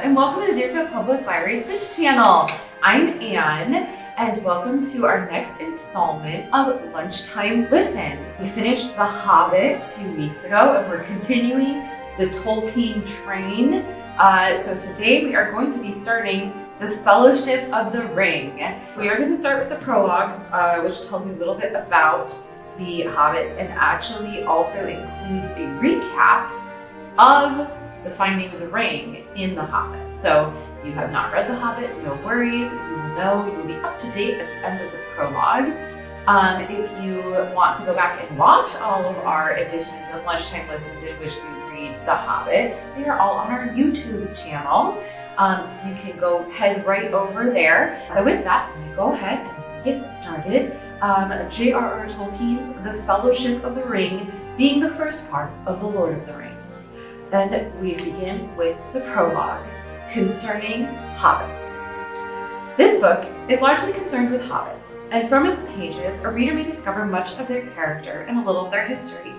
and welcome to the Deerfield Public Library Twitch channel. I'm Anne, and welcome to our next installment of Lunchtime Listens. We finished The Hobbit 2 weeks ago, and we're continuing the Tolkien train. So today we are going to be starting The Fellowship of the Ring. We are going to start with the prologue, which tells you a little bit about the Hobbits and actually also includes a recap of the finding of the ring in The Hobbit. So if you have not read The Hobbit, no worries. You will know, you will be up to date at the end of the prologue. If you want to go back and watch all of our editions of Lunchtime Listens in which we read The Hobbit, they are all on our YouTube channel. So you can go head right over there. So with that, I'm gonna go ahead and get started. J.R.R. Tolkien's The Fellowship of the Ring being the first part of The Lord of the Rings. Then we begin with the prologue concerning hobbits. This book is largely concerned with hobbits, and from its pages, a reader may discover much of their character and a little of their history.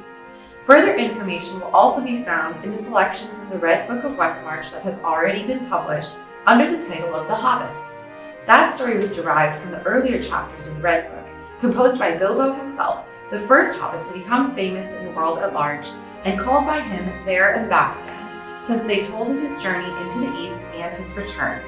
Further information will also be found in the selection from the Red Book of Westmarch that has already been published under the title of The Hobbit. That story was derived from the earlier chapters in the Red Book, composed by Bilbo himself, the first hobbit to become famous in the world at large, and called by him there and back again, since they told of his journey into the East and his return,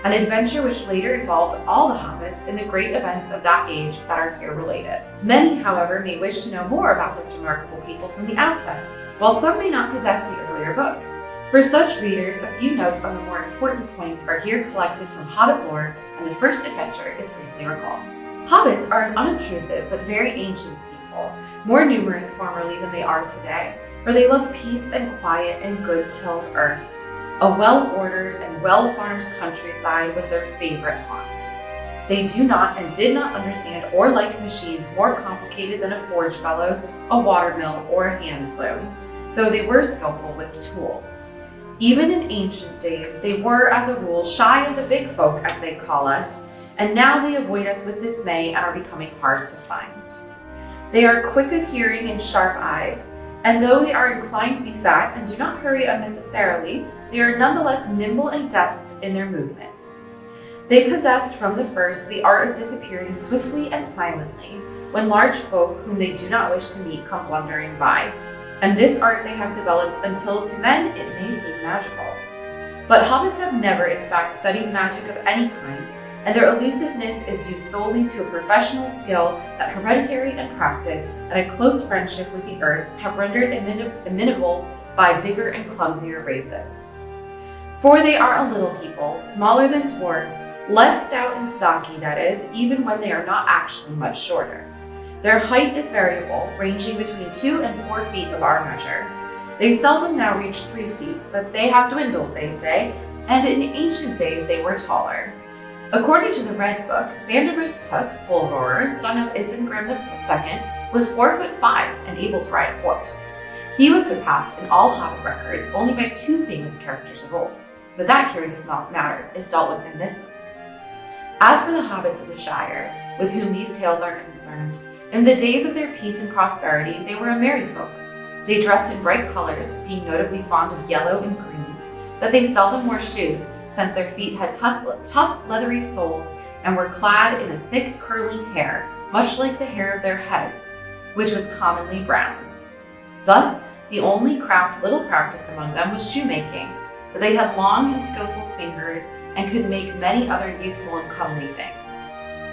an adventure which later involved all the hobbits in the great events of that age that are here related. Many, however, may wish to know more about this remarkable people from the outset, while some may not possess the earlier book. For such readers, a few notes on the more important points are here collected from Hobbit lore, and the first adventure is briefly recalled. Hobbits are an unobtrusive but very ancient people, more numerous formerly than they are today, for they love peace and quiet and good-tilled earth. A well-ordered and well-farmed countryside was their favorite haunt. They do not and did not understand or like machines more complicated than a forge bellows, a watermill, or a hand loom, though they were skillful with tools. Even in ancient days, they were, as a rule, shy of the big folk, as they call us, and now they avoid us with dismay and are becoming hard to find. They are quick of hearing and sharp-eyed, and though they are inclined to be fat and do not hurry unnecessarily, they are nonetheless nimble and deft in their movements. They possessed from the first the art of disappearing swiftly and silently when large folk whom they do not wish to meet come blundering by, and this art they have developed until to men it may seem magical. But hobbits have never in fact studied magic of any kind, and their elusiveness is due solely to a professional skill that hereditary and practice and a close friendship with the earth have rendered amenable by bigger and clumsier races. For they are a little people, smaller than dwarves, less stout and stocky, that is, even when they are not actually much shorter. Their height is variable, ranging between 2 and 4 feet of our measure. They seldom now reach 3 feet, but they have dwindled, they say, and in ancient days they were taller. According to the Red Book, Vanderbus Took, Bullroarer, son of Isengrim II, was 4'5" and able to ride a horse. He was surpassed in all Hobbit records only by 2 famous characters of old, but that curious matter is dealt with in this book. As for the hobbits of the Shire, with whom these tales are concerned, in the days of their peace and prosperity they were a merry folk. They dressed in bright colors, being notably fond of yellow and green, but they seldom wore shoes, since their feet had tough leathery soles and were clad in a thick curling hair, much like the hair of their heads, which was commonly brown. Thus, the only craft little practiced among them was shoemaking, but they had long and skillful fingers and could make many other useful and comely things.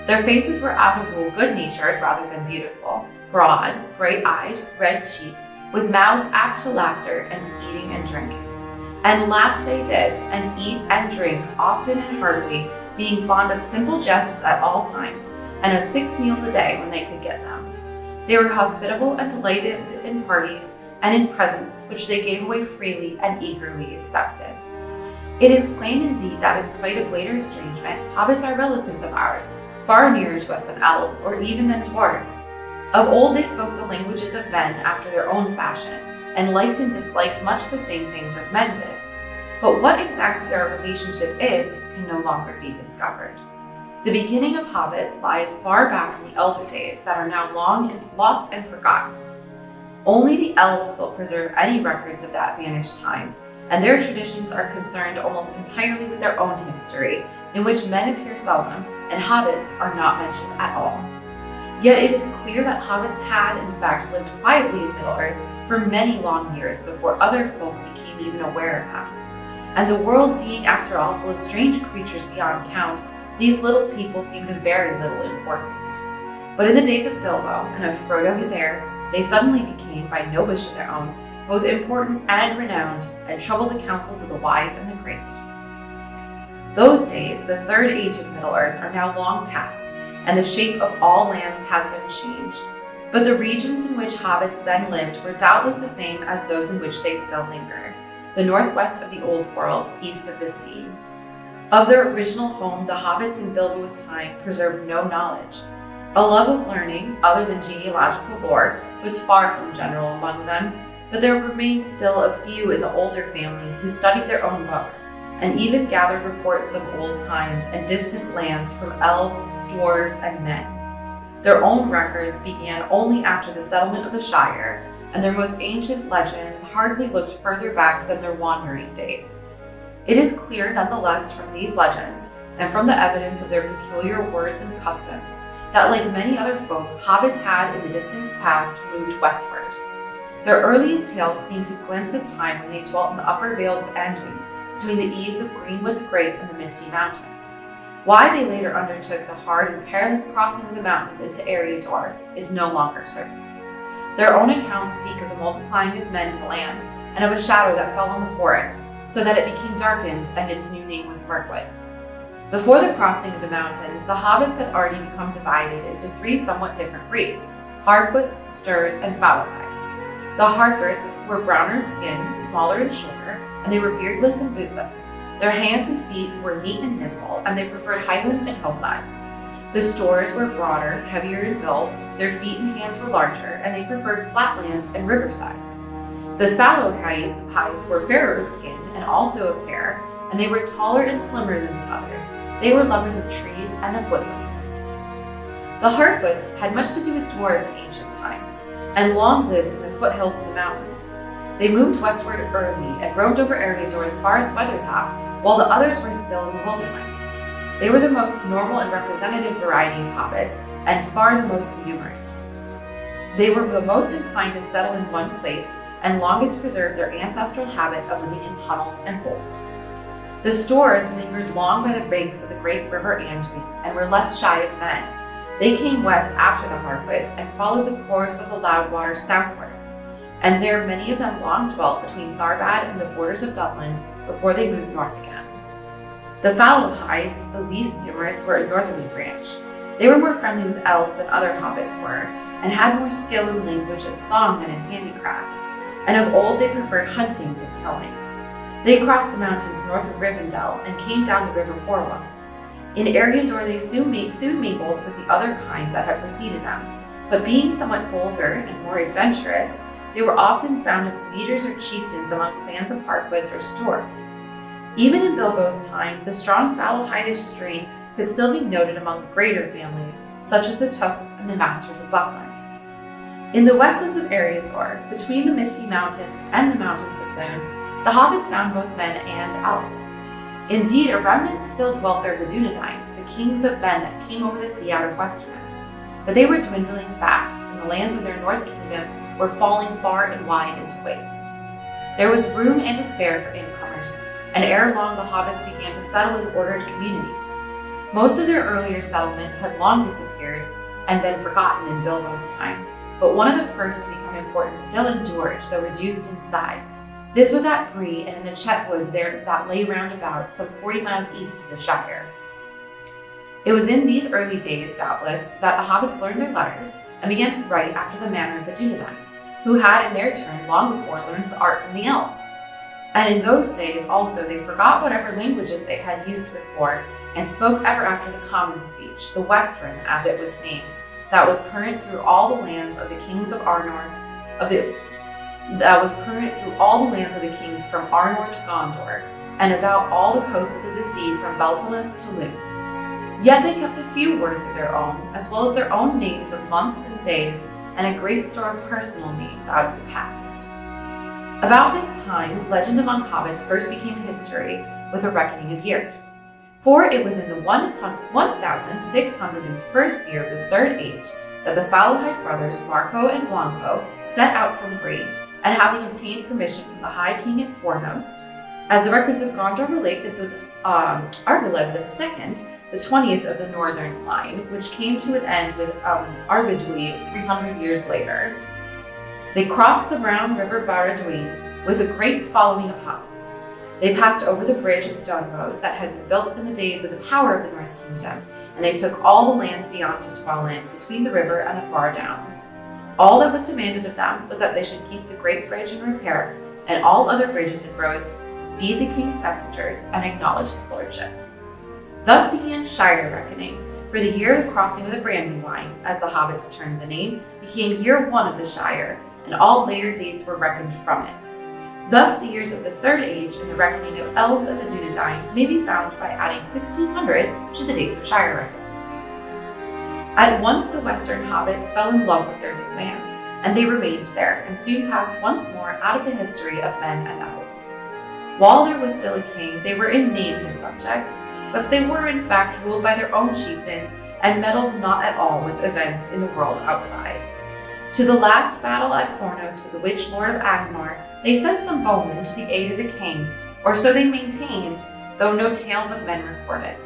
Their faces were as a rule good-natured rather than beautiful, broad, bright-eyed, red-cheeked, with mouths apt to laughter and to eating and drinking. And laugh they did, and eat and drink often and heartily, being fond of simple jests at all times, and of 6 meals a day when they could get them. They were hospitable and delighted in parties and in presents, which they gave away freely and eagerly accepted. It is plain indeed that in spite of later estrangement, hobbits are relatives of ours, far nearer to us than elves, or even than dwarves. Of old they spoke the languages of men after their own fashion, and liked and disliked much the same things as men did. But what exactly their relationship is can no longer be discovered. The beginning of hobbits lies far back in the elder days that are now long and lost and forgotten. Only the elves still preserve any records of that vanished time, and their traditions are concerned almost entirely with their own history, in which men appear seldom, and hobbits are not mentioned at all. Yet it is clear that hobbits had, in fact, lived quietly in Middle-earth for many long years before other folk became even aware of them. And the world being, after all, full of strange creatures beyond count, these little people seemed of very little importance. But in the days of Bilbo and of Frodo his heir, they suddenly became, by no wish of their own, both important and renowned, and troubled the councils of the wise and the great. Those days, the third age of Middle-earth, are now long past, and the shape of all lands has been changed. But the regions in which hobbits then lived were doubtless the same as those in which they still linger, the northwest of the Old World, east of the sea. Of their original home, the hobbits in Bilbo's time preserved no knowledge. A love of learning, other than genealogical lore, was far from general among them, but there remained still a few in the older families who studied their own books, and even gathered reports of old times and distant lands from elves, dwarves, and men. Their own records began only after the settlement of the Shire, and their most ancient legends hardly looked further back than their wandering days. It is clear nonetheless from these legends, and from the evidence of their peculiar words and customs, that like many other folk, hobbits had in the distant past moved westward. Their earliest tales seem to glimpse a time when they dwelt in the upper vales of Anduin, between the eaves of Greenwood the Grape and the Misty Mountains. Why they later undertook the hard and perilous crossing of the mountains into Eriador is no longer certain. Their own accounts speak of the multiplying of men in the land, and of a shadow that fell on the forest, so that it became darkened, and its new name was Mirkwood. Before the crossing of the mountains, the hobbits had already become divided into three somewhat different breeds: Hardfoots, Sturs, and Fallowhides. The Hardfoots were browner of skin, smaller and shorter, and they were beardless and bootless. Their hands and feet were neat and nimble, and they preferred highlands and hillsides. The Stors were broader, heavier in build, their feet and hands were larger, and they preferred flatlands and riversides. The Fallowhides were fairer of skin and also of hair, and they were taller and slimmer than the others. They were lovers of trees and of woodlands. The Hardfoots had much to do with dwarves in ancient times, and long lived in the foothills of the mountains. They moved westward early and roamed over Eriador as far as Weathertop, while the others were still in the Wilderland. They were the most normal and representative variety of hobbits, and far the most numerous. They were the most inclined to settle in one place, and longest preserved their ancestral habit of living in tunnels and holes. The Stors lingered long by the banks of the great river Anduin, and were less shy of men. They came west after the Hardfoots, and followed the course of the Loudwater southwards, and there many of them long dwelt between Tharbad and the borders of Dunland before they moved north again. The Fallowhides, the least numerous, were a northerly branch. They were more friendly with elves than other hobbits were, and had more skill in language and song than in handicrafts, and of old they preferred hunting to tilling. They crossed the mountains north of Rivendell and came down the river Horwell. In Eriador they soon mingled with the other kinds that had preceded them, but being somewhat bolder and more adventurous, they were often found as leaders or chieftains among clans of Hardfoots or Stors. Even in Bilbo's time, the strong Fallowhidish strain could still be noted among the greater families, such as the Tooks and the Masters of Buckland. In the westlands of Eriador, between the Misty Mountains and the Mountains of Lune, the hobbits found both men and elves. Indeed, a remnant still dwelt there of the Dunedain, the kings of men that came over the sea out of Westeros, but they were dwindling fast, and the lands of their north kingdom were falling far and wide into waste. There was room and to spare for incomers, and ere long the hobbits began to settle in ordered communities. Most of their earlier settlements had long disappeared and been forgotten in Bilbo's time, but one of the first to become important still endured, though reduced in size. This was at Bree and in the Chetwood there that lay round about some 40 miles east of the Shire. It was in these early days, doubtless, that the hobbits learned their letters and began to write after the manner of the Dunedain, who had in their turn long before learned the art from the elves. And in those days also they forgot whatever languages they had used before, and spoke ever after the common speech, the Western as it was named, that was current through all the lands of the kings of Arnor, that was current through all the lands of the kings from Arnor to Gondor, and about all the coasts of the sea from Belfalis to Lune. Yet they kept a few words of their own, as well as their own names of months and days, and a great store of personal names out of the past. About this time, legend among hobbits first became history with a reckoning of years. For it was in the 1601st year of the Third Age that the Fallowhite brothers Marco and Blanco set out from Bree, and having obtained permission from the High King at Foremost, as the records of Gondor relate, this was Argilev II, the 20th of the Northern Line, which came to an end with Arvidui 300 years later. They crossed the brown river Barad-dûn with a great following of hobbits. They passed over the bridge of stone rows that had been built in the days of the power of the North Kingdom, and they took all the lands beyond to dwell in, between the river and the far downs. All that was demanded of them was that they should keep the great bridge in repair, and all other bridges and roads, speed the king's messengers, and acknowledge his lordship. Thus began Shire reckoning, for the year of the crossing of the Brandywine, as the hobbits termed the name, became year 1 of the Shire, and all later dates were reckoned from it. Thus the years of the Third Age and the reckoning of elves and the Dunedain may be found by adding 1600 to the dates of Shire reckoning. At once the western hobbits fell in love with their new land, and they remained there, and soon passed once more out of the history of men and elves. While there was still a king, they were in name his subjects, but they were in fact ruled by their own chieftains and meddled not at all with events in the world outside. To the last battle at Fornos for the Witch Lord of Angmar, they sent some bowmen to the aid of the king, or so they maintained, though no tales of men recorded.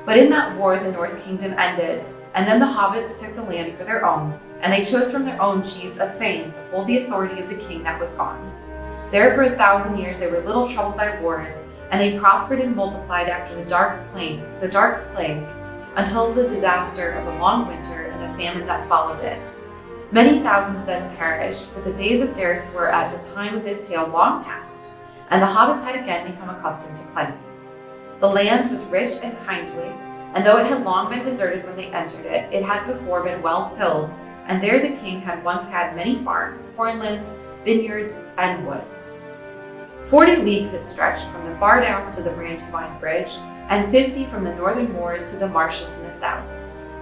But in that war the North Kingdom ended, and then the hobbits took the land for their own, and they chose from their own chiefs a thane to hold the authority of the king that was gone. There for 1,000 years they were little troubled by wars, and they prospered and multiplied after the dark plague, until the disaster of the long winter and the famine that followed it. Many thousands then perished, but the days of dearth were at the time of this tale long past, and the hobbits had again become accustomed to plenty. The land was rich and kindly, and though it had long been deserted when they entered it, it had before been well tilled, and there the king had once had many farms, cornlands, vineyards, and woods. 40 leagues it stretched from the far downs to the Brandywine Bridge, and 50 from the northern moors to the marshes in the south.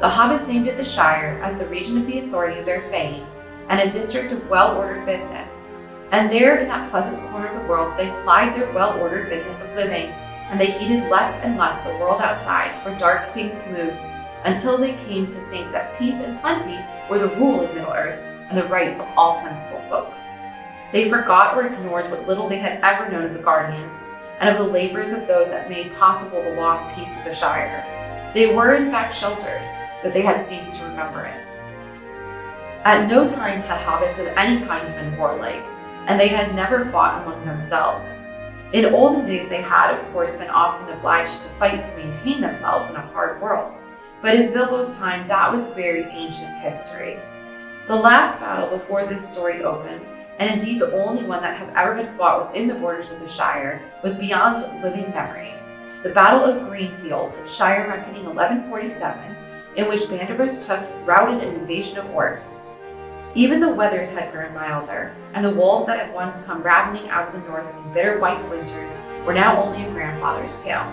The hobbits named it the Shire, as the region of the authority of their thane, and a district of well-ordered business. And there, in that pleasant corner of the world, they plied their well-ordered business of living, and they heeded less and less the world outside, where dark things moved, until they came to think that peace and plenty were the rule in Middle-earth, and the right of all sensible folk. They forgot or ignored what little they had ever known of the Guardians, and of the labors of those that made possible the long peace of the Shire. They were in fact sheltered, but they had ceased to remember it. At no time had hobbits of any kind been warlike, and they had never fought among themselves. In olden days they had, of course, been often obliged to fight to maintain themselves in a hard world, but in Bilbo's time that was very ancient history. The last battle before this story opens, and indeed the only one that has ever been fought within the borders of the Shire, was beyond living memory. The Battle of Greenfields, Shire reckoning 1147, in which Bandobras routed an invasion of orcs. Even the weathers had grown milder, and the wolves that had once come ravening out of the north in bitter white winters were now only a grandfather's tale.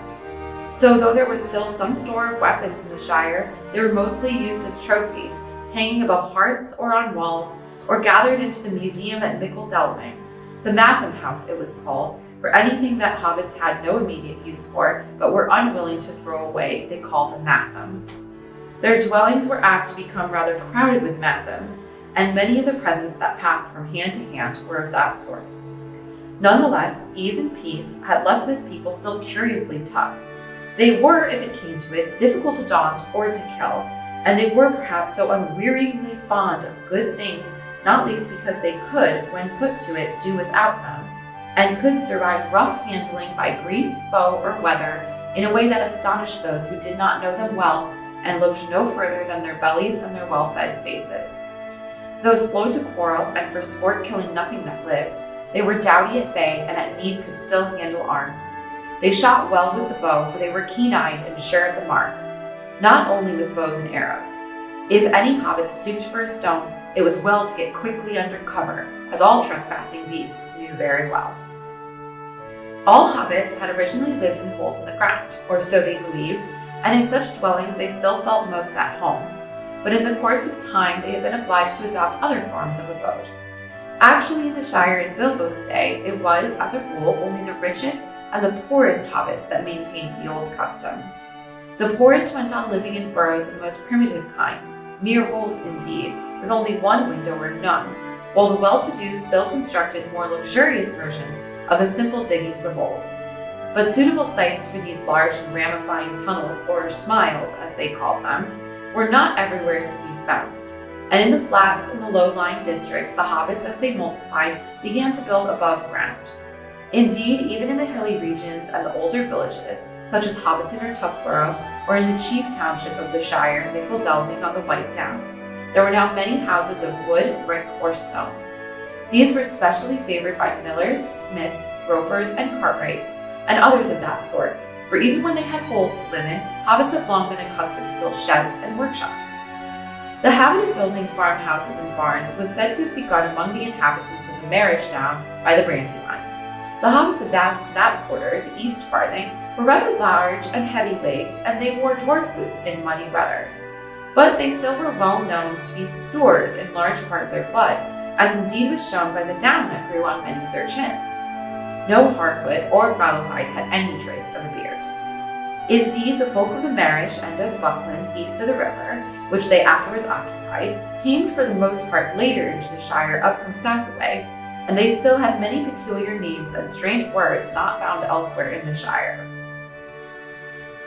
So though there was still some store of weapons in the Shire, they were mostly used as trophies, hanging above hearths or on walls, or gathered into the museum at Mickle Delving. The Matham House it was called, for anything that hobbits had no immediate use for, but were unwilling to throw away, they called a Matham. Their dwellings were apt to become rather crowded with Mathams, and many of the presents that passed from hand to hand were of that sort. Nonetheless, ease and peace had left this people still curiously tough. They were, if it came to it, difficult to daunt or to kill, and they were perhaps so unwearyingly fond of good things, not least because they could, when put to it, do without them, and could survive rough handling by grief, foe, or weather in a way that astonished those who did not know them well and looked no further than their bellies and their well-fed faces. Though slow to quarrel, and for sport killing nothing that lived, they were doughty at bay and at need could still handle arms. They shot well with the bow, for they were keen-eyed and sure of the mark, not only with bows and arrows. If any hobbit stooped for a stone, it was well to get quickly under cover, as all trespassing beasts knew very well. All hobbits had originally lived in holes in the ground, or so they believed, and in such dwellings they still felt most at home. But in the course of time they had been obliged to adopt other forms of abode. Actually, in the Shire in Bilbo's day, it was, as a rule, only the richest and the poorest hobbits that maintained the old custom. The poorest went on living in burrows of the most primitive kind, mere holes indeed, with only one window or none, while the well-to-do still constructed more luxurious versions of the simple diggings of old. But suitable sites for these large and ramifying tunnels, or smiles as they called them, were not everywhere to be found. And in the flats and the low-lying districts, the hobbits, as they multiplied, began to build above ground. Indeed, even in the hilly regions and the older villages, such as Hobbiton or Tuckborough, or in the chief township of the Shire, Nickel Delving on the White Downs, there were now many houses of wood, brick, or stone. These were specially favored by millers, smiths, ropers, and cartwrights, and others of that sort, for even when they had holes to live in, hobbits had long been accustomed to build sheds and workshops. The habit of building farmhouses and barns was said to have begun among the inhabitants of the Marish Down by the Brandywine. The hobbits of that quarter, the East Farthing, were rather large and heavy-legged, and they wore dwarf boots in muddy weather. But they still were well known to be Stoors in large part of their blood, as indeed was shown by the down that grew on many of their chins. No Harfoot or Fallowhide had any trace of a beard. Indeed, the folk of the Marish and of Buckland east of the river, which they afterwards occupied, came for the most part later into the Shire up from south away, and they still had many peculiar names and strange words not found elsewhere in the Shire.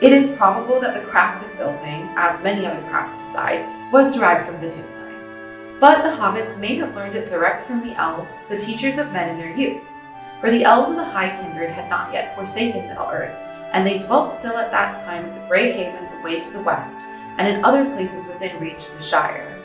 It is probable that the craft of building, as many other crafts beside, was derived from the Dunedain. But the hobbits may have learned it direct from the elves, the teachers of men in their youth. For the elves of the High Kindred had not yet forsaken Middle-earth, and they dwelt still at that time at the Grey Havens away to the west, and in other places within reach of the Shire.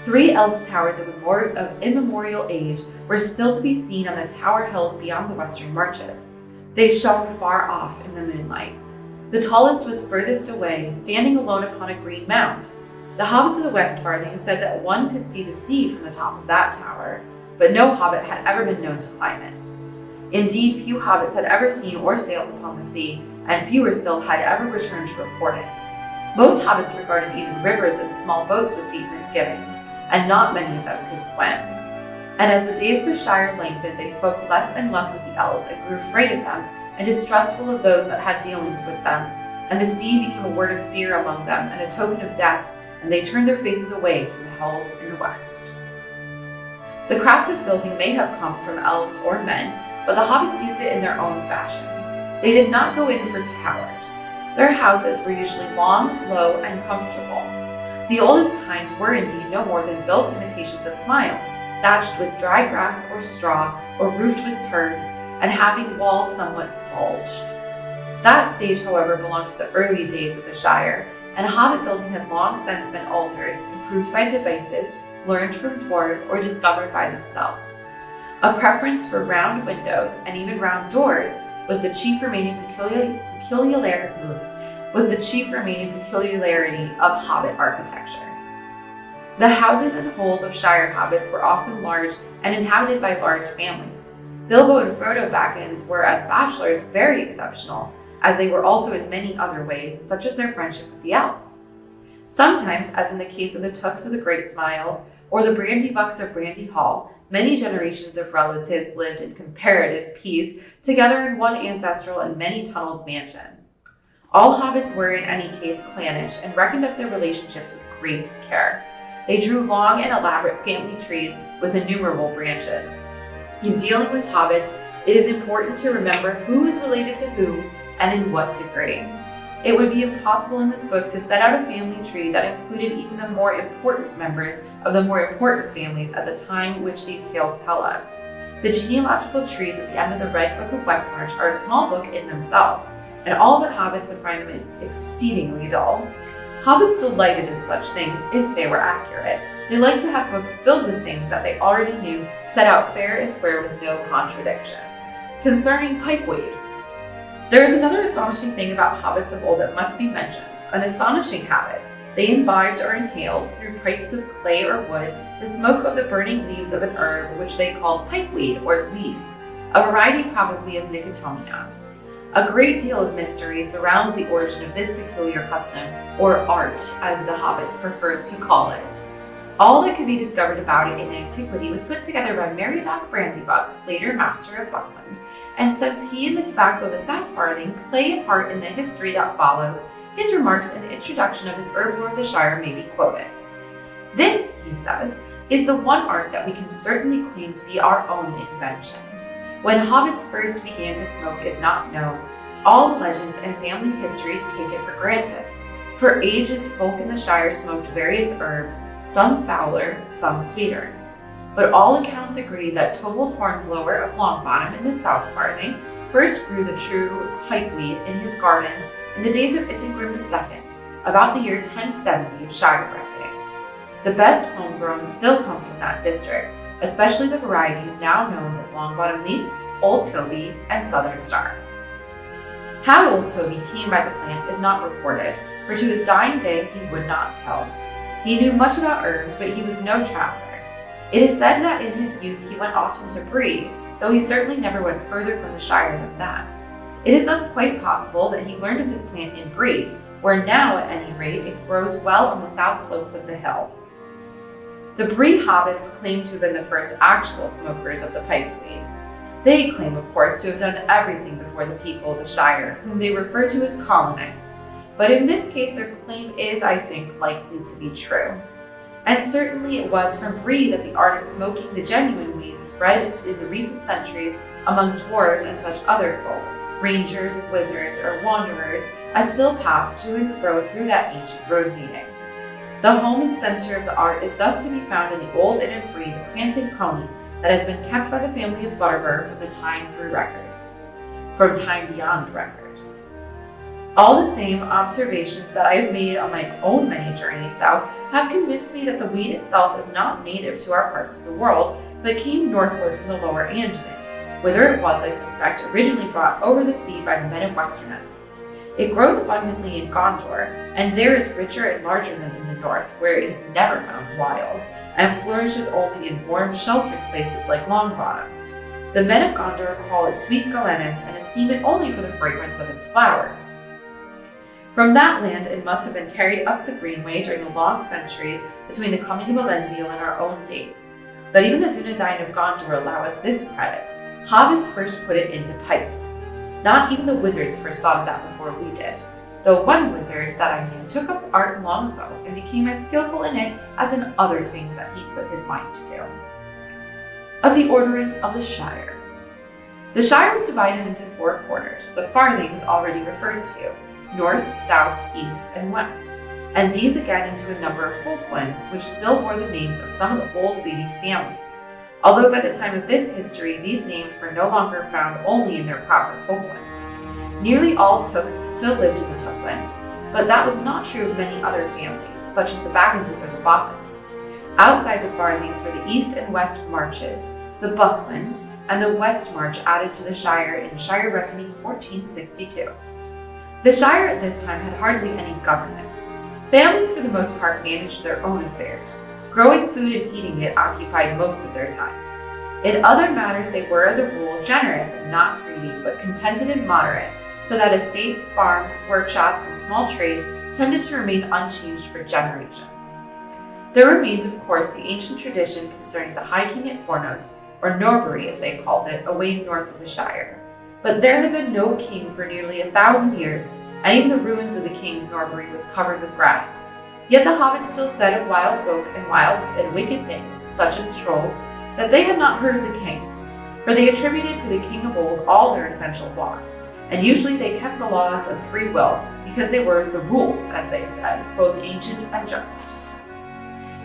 3 elf towers of immemorial age were still to be seen on the Tower Hills beyond the western marches. They shone far off in the moonlight. The tallest was furthest away, standing alone upon a green mound. The hobbits of the West Farthing said that one could see the sea from the top of that tower, but no hobbit had ever been known to climb it. Indeed, few hobbits had ever seen or sailed upon the sea, and fewer still had ever returned to report it. Most hobbits regarded even rivers and small boats with deep misgivings, and not many of them could swim. And as the days of the Shire lengthened, they spoke less and less with the elves and grew afraid of them and distrustful of those that had dealings with them, and the sea became a word of fear among them and a token of death, and they turned their faces away from the hills in the west. The craft of building may have come from elves or men, but the hobbits used it in their own fashion. They did not go in for towers. Their houses were usually long, low, and comfortable. The oldest kind were indeed no more than built imitations of smiles, thatched with dry grass or straw, or roofed with turfs, and having walls somewhat bulged. That stage, however, belonged to the early days of the Shire, and hobbit building had long since been altered, improved by devices learned from dwarves or discovered by themselves. A preference for round windows and even round doors was the chief remaining peculiarity of hobbit architecture. The houses and holes of Shire hobbits were often large and inhabited by large families. Bilbo and Frodo Baggins were, as bachelors, very exceptional, as they were also in many other ways, such as their friendship with the elves. Sometimes, as in the case of the Tooks of the Great Smiles or the Brandybucks of Brandy Hall, many generations of relatives lived in comparative peace together in one ancestral and many-tunneled mansion. All hobbits were, in any case, clannish and reckoned up their relationships with great care. They drew long and elaborate family trees with innumerable branches. In dealing with hobbits, it is important to remember who is related to who and in what degree. It would be impossible in this book to set out a family tree that included even the more important members of the more important families at the time which these tales tell of. The genealogical trees at the end of the Red Book of Westmarch are a small book in themselves, and all but hobbits would find them exceedingly dull. Hobbits delighted in such things if they were accurate. They liked to have books filled with things that they already knew, set out fair and square with no contradictions. Concerning pipeweed, there is another astonishing thing about hobbits of old that must be mentioned, an astonishing habit. They imbibed or inhaled, through pipes of clay or wood, the smoke of the burning leaves of an herb which they called pipeweed or leaf, a variety probably of Nicotiana. A great deal of mystery surrounds the origin of this peculiar custom, or art, as the hobbits preferred to call it. All that could be discovered about it in antiquity was put together by Meriadoc Brandybuck, later Master of Buckland, and since he and the tobacco of the South Farthing play a part in the history that follows, his remarks in the introduction of his Herb Lore of the Shire may be quoted. This, he says, is the one art that we can certainly claim to be our own invention. When hobbits first began to smoke is not known. All the legends and family histories take it for granted. For ages, folk in the Shire smoked various herbs, some fouler, some sweeter. But all accounts agree that Tobold Hornblower of Longbottom in the South Farthing first grew the true pipeweed in his gardens in the days of Isengrim II, about the year 1070 of Shire reckoning. The best homegrown still comes from that district, especially the varieties now known as Longbottom Leaf, Old Toby, and Southern Star. How Old Toby came by the plant is not recorded, for to his dying day he would not tell. He knew much about herbs, but he was no traveler. It is said that in his youth he went often to Bree, though he certainly never went further from the Shire than that. It is thus quite possible that he learned of this plant in Bree, where now, at any rate, it grows well on the south slopes of the hill. The Bree hobbits claim to have been the first actual smokers of the pipeweed. They claim, of course, to have done everything before the people of the Shire, whom they refer to as colonists, but in this case their claim is, I think, likely to be true. And certainly it was from Bree that the art of smoking the genuine weeds spread in the recent centuries among dwarves and such other folk, rangers, wizards, or wanderers, as still pass to and fro through that ancient road meeting. The home and center of the art is thus to be found in the old inn of Bree, the Prancing Pony, that has been kept by the family of Butterbur from time beyond record. All the same, observations that I have made on my own many journeys south have convinced me that the weed itself is not native to our parts of the world, but came northward from the lower Anduin, whither it was, I suspect, originally brought over the sea by the men of Westernesse. It grows abundantly in Gondor, and there is richer and larger than in the north, where it is never found wild, and flourishes only in warm, sheltered places like Longbottom. The men of Gondor call it sweet galennis and esteem it only for the fragrance of its flowers. From that land it must have been carried up the Greenway during the long centuries between the coming of Elendil and our own days. But even the Dunedain of Gondor allow us this credit. Hobbits first put it into pipes. Not even the wizards first thought of that before we did, though one wizard that I knew took up the art long ago and became as skillful in it as in other things that he put his mind to. Of the ordering of the Shire. The Shire was divided into 4 quarters, the farthings already referred to, north, south, east, and west, and these again into a number of folklands which still bore the names of some of the old leading families, although by the time of this history these names were no longer found only in their proper folklands. Nearly all Tooks still lived in the Tookland, but that was not true of many other families, such as the Bagginses or the Boffins. Outside the farthings were the east and west marches, the Buckland, and the west march added to the Shire in Shire reckoning 1462. The Shire at this time had hardly any government. Families for the most part managed their own affairs. Growing food and eating it occupied most of their time. In other matters they were as a rule generous and not greedy, but contented and moderate, so that estates, farms, workshops, and small trades tended to remain unchanged for generations. There remained, of course, the ancient tradition concerning the High King at Fornost, or Norbury as they called it, away north of the Shire. But there had been no king for nearly 1,000 years, and even the ruins of the king's Norbury was covered with grass. Yet the hobbits still said of wild folk and wild and wicked things, such as trolls, that they had not heard of the king, for they attributed to the king of old all their essential laws, and usually they kept the laws of free will, because they were the rules, as they said, both ancient and just.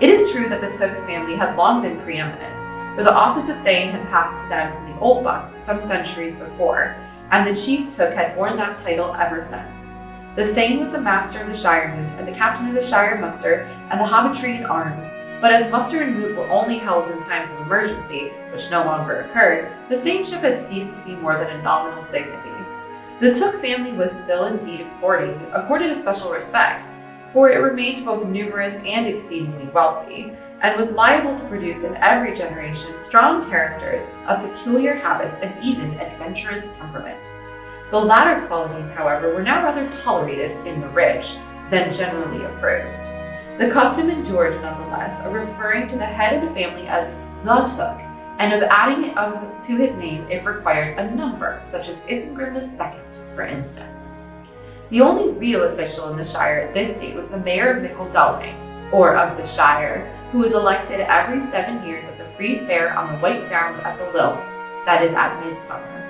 It is true that the Took family had long been preeminent, for the office of Thane had passed to them from the Old Bucks some centuries before, and the chief Took had borne that title ever since. The Thane was the master of the Shire Moot and the captain of the Shire Muster and the Hobbitry in arms, but as muster and moot were only held in times of emergency, which no longer occurred, the Thaneship had ceased to be more than a nominal dignity. The Took family was still indeed accorded a special respect, for it remained both numerous and exceedingly wealthy, and was liable to produce in every generation strong characters of peculiar habits and even adventurous temperament. The latter qualities, however, were now rather tolerated in the rich than generally approved. The custom endured nonetheless of referring to the head of the family as the Took, and of adding to his name if required a number, such as Isengrim II, for instance. The only real official in the Shire at this date was the mayor of Micheldelwang, or of the Shire, who was elected every 7 years at the free fair on the White Downs at the Lilth, that is at midsummer.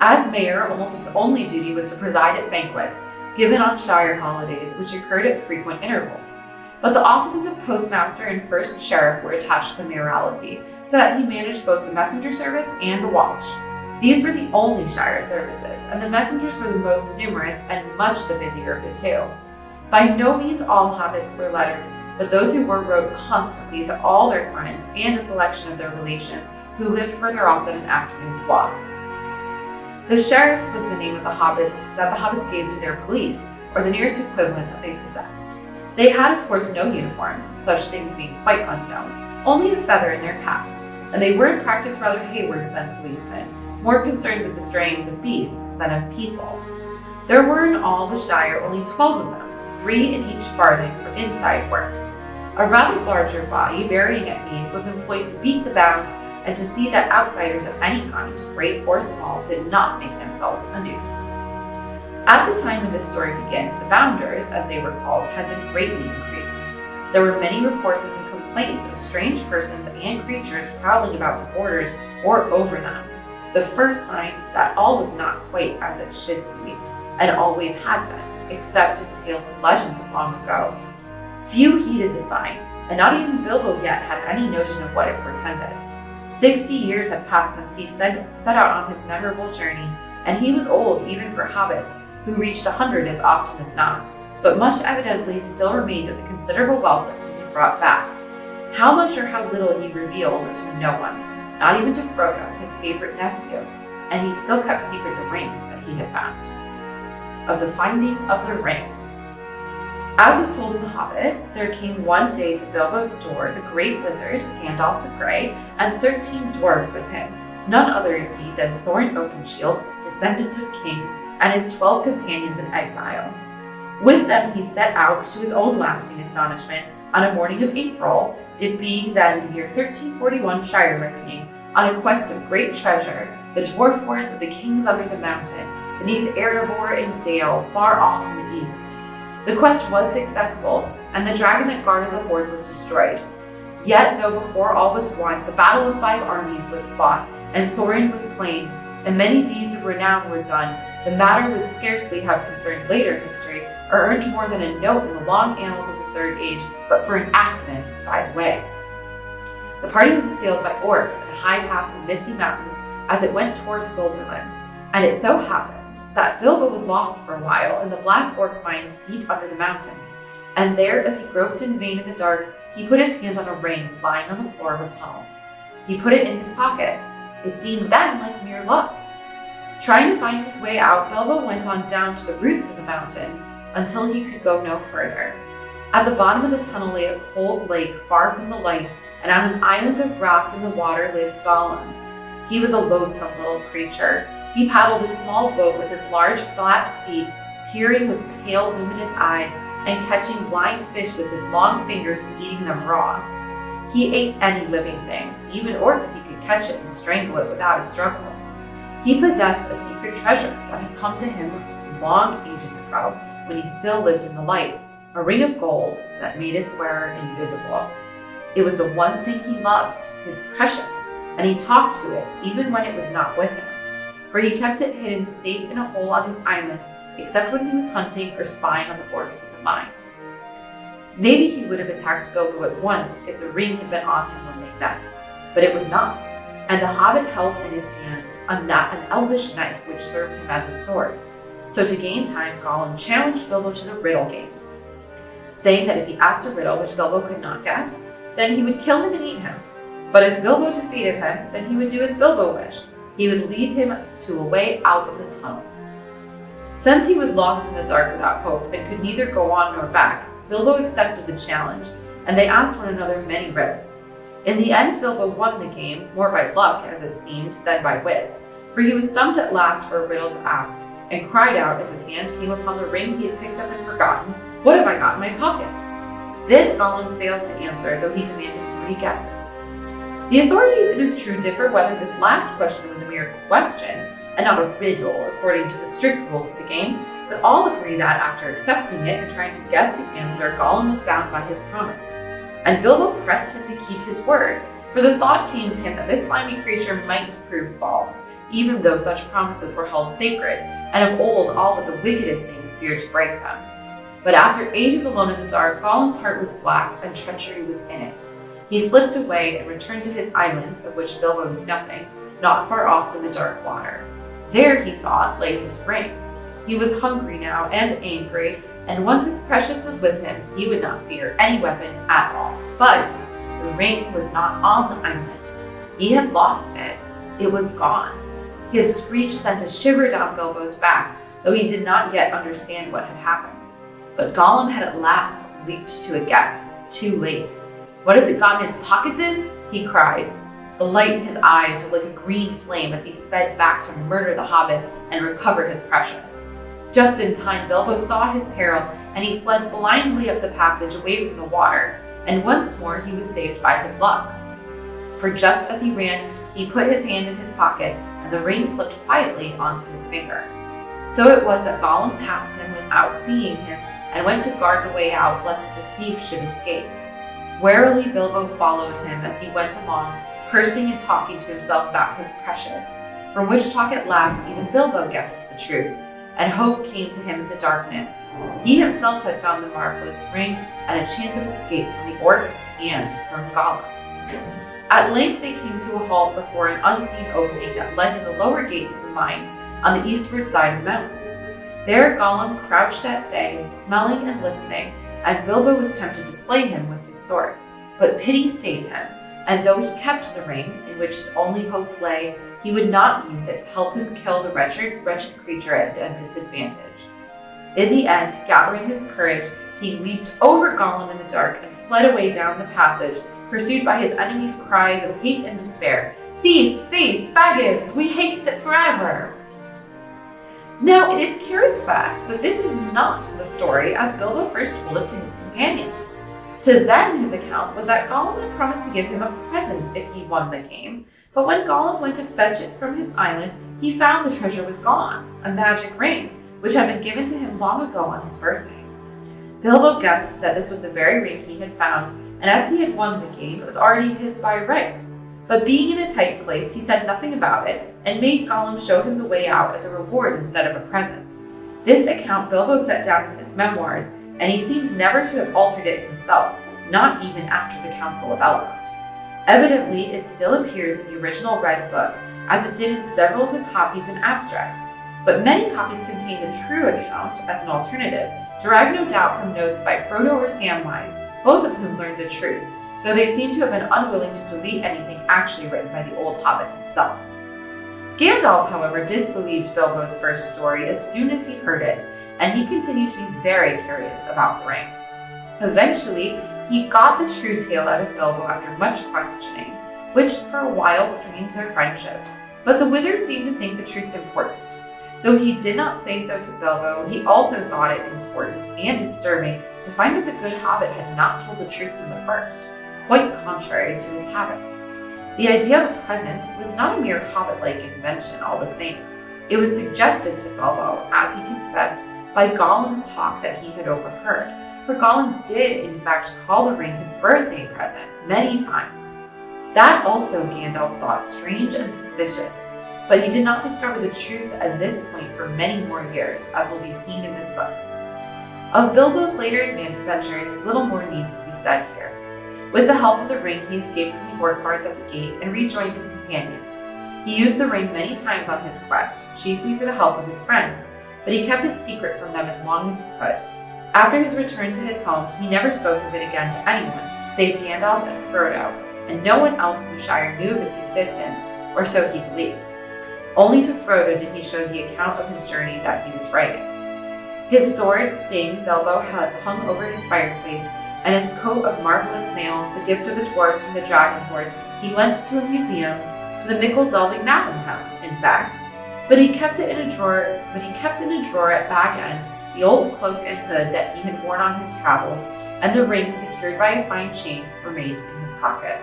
As mayor, almost his only duty was to preside at banquets, given on Shire holidays, which occurred at frequent intervals. But the offices of postmaster and first sheriff were attached to the mayoralty, so that he managed both the messenger service and the watch. These were the only Shire services, and the messengers were the most numerous and much the busier of the two. By no means all hobbits were lettered, but those who were wrote constantly to all their friends and a selection of their relations who lived further off than an afternoon's walk. The sheriffs was the name of the hobbits gave to their police, or the nearest equivalent that they possessed. They had, of course, no uniforms, such things being quite unknown, only a feather in their caps, and they were in practice rather haywards than policemen, more concerned with the strayings of beasts than of people. There were in all the Shire only 12 of them, 3 in each farthing for inside work. A rather larger body, varying at needs, was employed to beat the bounds and to see that outsiders of any kind, great or small, did not make themselves a nuisance. At the time when this story begins, the bounders, as they were called, had been greatly increased. There were many reports and complaints of strange persons and creatures prowling about the borders or over them, the first sign that all was not quite as it should be, and always had been, except in tales and legends of long ago. Few heeded the sign, and not even Bilbo yet had any notion of what it portended. 60 years had passed since he set out on his memorable journey, and he was old even for hobbits, who reached 100 as often as not, but much evidently still remained of the considerable wealth that he had brought back. How much or how little he revealed to no one, not even to Frodo, his favorite nephew, and he still kept secret the ring that he had found. Of the finding of the ring. As is told in The Hobbit, there came one day to Bilbo's door the great wizard, Gandalf the Grey, and 13 dwarves with him, none other indeed than Thorin Oakenshield, descendant of kings, and his 12 companions in exile. With them he set out, to his own lasting astonishment, on a morning of April, it being then the year 1341 Shire reckoning, on a quest of great treasure, the dwarf hoards of the kings under the mountain, beneath Erebor and Dale, far off in the east. The quest was successful, and the dragon that guarded the hoard was destroyed. Yet, though before all was won, the battle of 5 armies was fought, and Thorin was slain, and many deeds of renown were done, the matter would scarcely have concerned later history, or earned more than a note in the long annals of the Third Age, but for an accident by the way. The party was assailed by orcs and high pass the misty mountains as it went towards Wilderland, and it so happened that Bilbo was lost for a while in the black orc mines deep under the mountains, and there, as he groped in vain in the dark, he put his hand on a ring lying on the floor of a tunnel. He put it in his pocket. It seemed then like mere luck. Trying to find his way out, Bilbo went on down to the roots of the mountain until he could go no further. At the bottom of the tunnel lay a cold lake far from the light, and on an island of rock in the water lived Gollum. He was a loathsome little creature. He paddled a small boat with his large flat feet, peering with pale luminous eyes, and catching blind fish with his long fingers and eating them raw. He ate any living thing, even orc if he could catch it and strangle it without a struggle. He possessed a secret treasure that had come to him long ages ago when he still lived in the light, a ring of gold that made its wearer invisible. It was the one thing he loved, his precious, and he talked to it even when it was not with him, for he kept it hidden safe in a hole on his island, except when he was hunting or spying on the orcs in the mines. Maybe he would have attacked Bilbo at once if the ring had been on him when they met, but it was not, and the hobbit held in his hands an elvish knife which served him as a sword. So to gain time, Gollum challenged Bilbo to the riddle game, saying that if he asked a riddle which Bilbo could not guess, then he would kill him and eat him. But if Bilbo defeated him, then he would do as Bilbo wished. He would lead him to a way out of the tunnels. Since he was lost in the dark without hope and could neither go on nor back, Bilbo accepted the challenge, and they asked one another many riddles. In the end, Bilbo won the game, more by luck, as it seemed, than by wits, for he was stumped at last for a riddle to ask, and cried out as his hand came upon the ring he had picked up and forgotten, "What have I got in my pocket?" This Gollum failed to answer, though he demanded 3 guesses. The authorities, it is true, differ whether this last question was a mere question and not a riddle according to the strict rules of the game, but all agree that after accepting it and trying to guess the answer, Gollum was bound by his promise. And Bilbo pressed him to keep his word, for the thought came to him that this slimy creature might prove false, even though such promises were held sacred, and of old all but the wickedest things feared to break them. But after ages alone in the dark, Gollum's heart was black and treachery was in it. He slipped away and returned to his island, of which Bilbo knew nothing, not far off in the dark water. There, he thought, lay his ring. He was hungry now and angry, and once his precious was with him, he would not fear any weapon at all. But the ring was not on the island. He had lost it. It was gone. His screech sent a shiver down Bilbo's back, though he did not yet understand what had happened. But Gollum had at last leaped to a guess, too late. "What has it got in its pockets?" he cried. The light in his eyes was like a green flame as he sped back to murder the hobbit and recover his precious. Just in time, Bilbo saw his peril, and he fled blindly up the passage away from the water, and once more he was saved by his luck. For just as he ran, he put his hand in his pocket, and the ring slipped quietly onto his finger. So it was that Gollum passed him without seeing him, and went to guard the way out lest the thief should escape. Warily Bilbo followed him as he went along, cursing and talking to himself about his precious, from which talk at last even Bilbo guessed the truth, and hope came to him in the darkness. He himself had found the marvelous ring and a chance of escape from the orcs and from Gollum. At length they came to a halt before an unseen opening that led to the lower gates of the mines on the eastward side of the mountains. There Gollum crouched at bay, smelling and listening, and Bilbo was tempted to slay him with his sword. But pity stayed him, and though he kept the ring, in which his only hope lay, he would not use it to help him kill the wretched creature at a disadvantage. In the end, gathering his courage, he leaped over Gollum in the dark and fled away down the passage, pursued by his enemies' cries of hate and despair. "Thief! Thief! Baggins! We hates it forever!" Now, it is a curious fact that this is not the story as Bilbo first told it to his companions. To them, his account was that Gollum had promised to give him a present if he won the game, but when Gollum went to fetch it from his island, he found the treasure was gone, a magic ring, which had been given to him long ago on his birthday. Bilbo guessed that this was the very ring he had found, and as he had won the game, it was already his by right. But being in a tight place, he said nothing about it, and made Gollum show him the way out as a reward instead of a present. This account Bilbo set down in his memoirs, and he seems never to have altered it himself, not even after the Council of Elrond. Evidently, it still appears in the original Red Book, as it did in several of the copies and abstracts, but many copies contain the true account as an alternative, derived no doubt from notes by Frodo or Samwise, both of whom learned the truth, though they seem to have been unwilling to delete anything actually written by the old Hobbit himself. Gandalf, however, disbelieved Bilbo's first story as soon as he heard it, and he continued to be very curious about the ring. Eventually, he got the true tale out of Bilbo after much questioning, which for a while strained their friendship, but the wizard seemed to think the truth important. Though he did not say so to Bilbo, he also thought it important and disturbing to find that the good hobbit had not told the truth from the first, quite contrary to his habit. The idea of a present was not a mere hobbit-like invention all the same. It was suggested to Bilbo, as he confessed, by Gollum's talk that he had overheard, for Gollum did in fact call the ring his birthday present many times. That also Gandalf thought strange and suspicious, but he did not discover the truth at this point for many more years, as will be seen in this book. Of Bilbo's later adventures, little more needs to be said here. With the help of the ring, he escaped from the orc guards at the gate and rejoined his companions. He used the ring many times on his quest, chiefly for the help of his friends, but he kept it secret from them as long as he could. After his return to his home, he never spoke of it again to anyone, save Gandalf and Frodo, and no one else in the Shire knew of its existence, or so he believed. Only to Frodo did he show the account of his journey that he was writing. His sword, stained Bilbo, had hung over his fireplace, and his coat of marvelous mail, the gift of the dwarves from the Dragon Hoard, he lent to a museum, to the Mickle-Delving Matham House, in fact. But he kept in a drawer at Bag End the old cloak and hood that he had worn on his travels, and the ring secured by a fine chain remained in his pocket.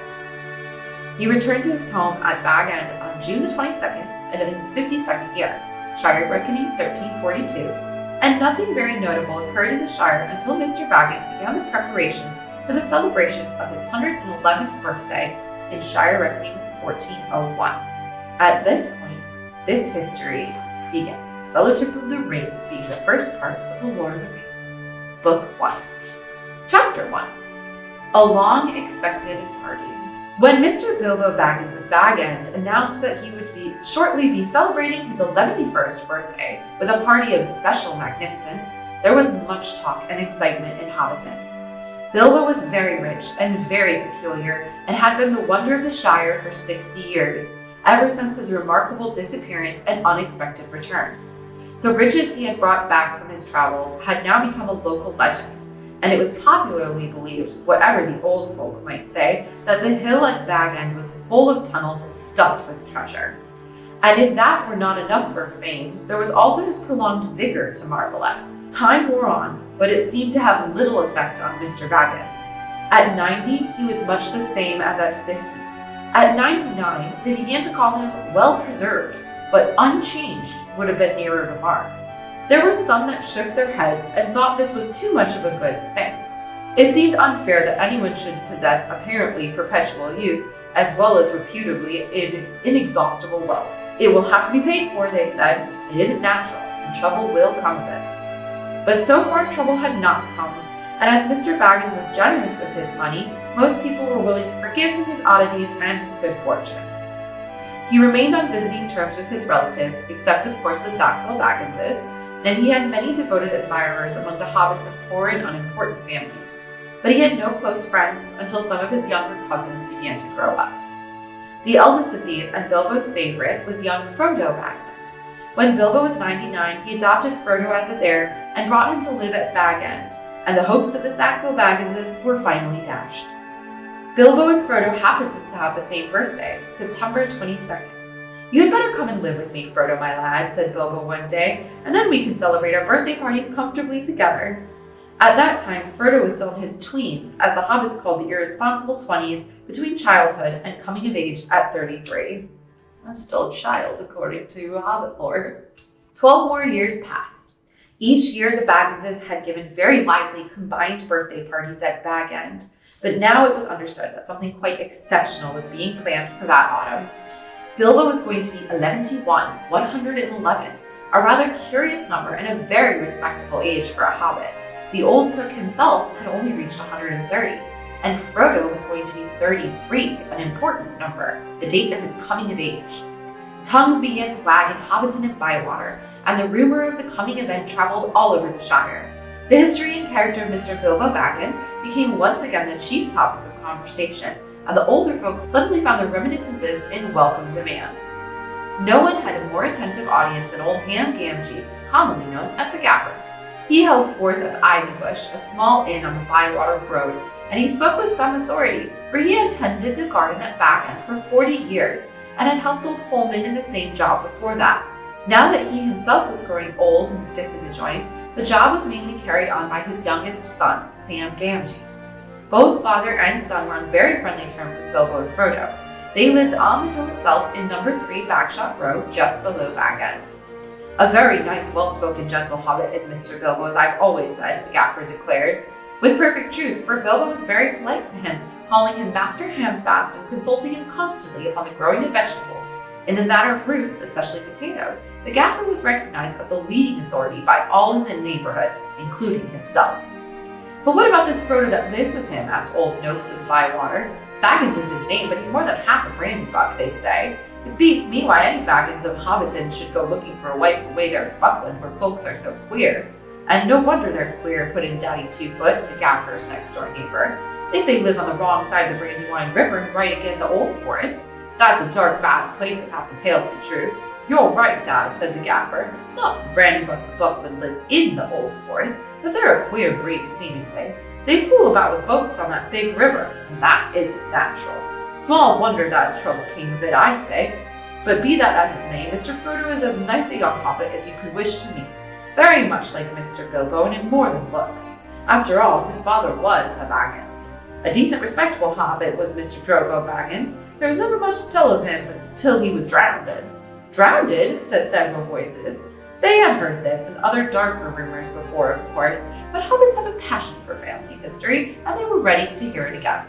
He returned to his home at Bag End on June the 22nd of his 52nd year, Shire reckoning 1342, and nothing very notable occurred in the Shire until Mr. Baggins began the preparations for the celebration of his 111th birthday in Shire reckoning 1401. At this point, this history begins. Fellowship of the Ring being the first part of The Lord of the Rings, Book 1. Chapter 1. A long-expected party. When Mr. Bilbo Baggins of Bag End announced that he would shortly be celebrating his 11st birthday with a party of special magnificence, there was much talk and excitement in Hobbiton. Bilbo was very rich and very peculiar and had been the wonder of the Shire for 60 years, ever since his remarkable disappearance and unexpected return. The riches he had brought back from his travels had now become a local legend, and it was popularly believed, whatever the old folk might say, that the hill at Bag End was full of tunnels stuffed with treasure. And if that were not enough for fame, there was also his prolonged vigor to marvel at. Time wore on, but it seemed to have little effect on Mr. Baggins. At 90, he was much the same as at 50. At 99, they began to call him well-preserved, but unchanged would have been nearer the mark. There were some that shook their heads and thought this was too much of a good thing. It seemed unfair that anyone should possess apparently perpetual youth, as well as reputably inexhaustible wealth. It will have to be paid for, they said. It isn't natural, and trouble will come of it. But so far trouble had not come, and as Mr. Baggins was generous with his money, most people were willing to forgive him his oddities and his good fortune. He remained on visiting terms with his relatives, except of course the Sackville Bagginses, and he had many devoted admirers among the hobbits of poor and unimportant families. But he had no close friends until some of his younger cousins began to grow up. The eldest of these, and Bilbo's favorite, was young Frodo Baggins. When Bilbo was 99, he adopted Frodo as his heir and brought him to live at Bag End, and the hopes of the Sackville Bagginses were finally dashed. Bilbo and Frodo happened to have the same birthday, September 22nd. "You had better come and live with me, Frodo, my lad," said Bilbo one day, "and then we can celebrate our birthday parties comfortably together." At that time, Frodo was still in his tweens, as the hobbits called the irresponsible 20s between childhood and coming of age at 33. I'm still a child, according to Hobbit lore. 12 more years passed. Each year, the Bagginses had given very lively combined birthday parties at Bag End, but now it was understood that something quite exceptional was being planned for that autumn. Bilbo was going to be 111, a rather curious number and a very respectable age for a hobbit. The old Took himself had only reached 130, and Frodo was going to be 33, an important number, the date of his coming of age. Tongues began to wag in Hobbiton and Bywater, and the rumor of the coming event traveled all over the Shire. The history and character of Mr. Bilbo Baggins became once again the chief topic of conversation, and the older folk suddenly found their reminiscences in welcome demand. No one had a more attentive audience than old Ham Gamgee, commonly known as the Gaffer. He held forth at the Ivy Bush, a small inn on the Bywater Road, and he spoke with some authority, for he had tended the garden at Bag End for 40 years and had helped old Holman in the same job before that. Now that he himself was growing old and stiff in the joints, the job was mainly carried on by his youngest son, Sam Gamgee. Both father and son were on very friendly terms with Bilbo and Frodo. They lived on the hill itself in number 3 Bagshot Road, just below Bag End. A very nice, well-spoken, gentle hobbit is Mr. Bilbo, as I've always said, the Gaffer declared. With perfect truth, for Bilbo was very polite to him, calling him Master Hamfast and consulting him constantly upon the growing of vegetables. In the matter of roots, especially potatoes, the Gaffer was recognized as a leading authority by all in the neighborhood, including himself. "But what about this Frodo that lives with him?" asked old Noakes of the Bywater. "Baggins is his name, but he's more than half a brandy-buck, they say. It beats me why any Baggins of Hobbiton should go looking for a wife away there at Buckland, where folks are so queer. And no wonder they're queer," put in Daddy Two-Foot, the Gaffer's next-door neighbor. "If they live on the wrong side of the Brandywine River and right against the Old Forest. That's a dark, bad place if half the tales be true." "You're right, Dad," said the Gaffer. "Not that the Brandybucks of Buckland live in the Old Forest, but they're a queer breed, seemingly. They fool about with boats on that big river, and that isn't natural. Small wonder that trouble came of it, I say. But be that as it may, Mr. Frodo is as nice a young hobbit as you could wish to meet. Very much like Mr. Bilbo, and in more than looks. After all, his father was a Baggins. A decent, respectable hobbit was Mr. Drogo Baggins. There was never much to tell of him until he was drowned. Drowned? Said several voices. They had heard this and other darker rumors before, of course, but hobbits have a passion for family history, and they were ready to hear it again.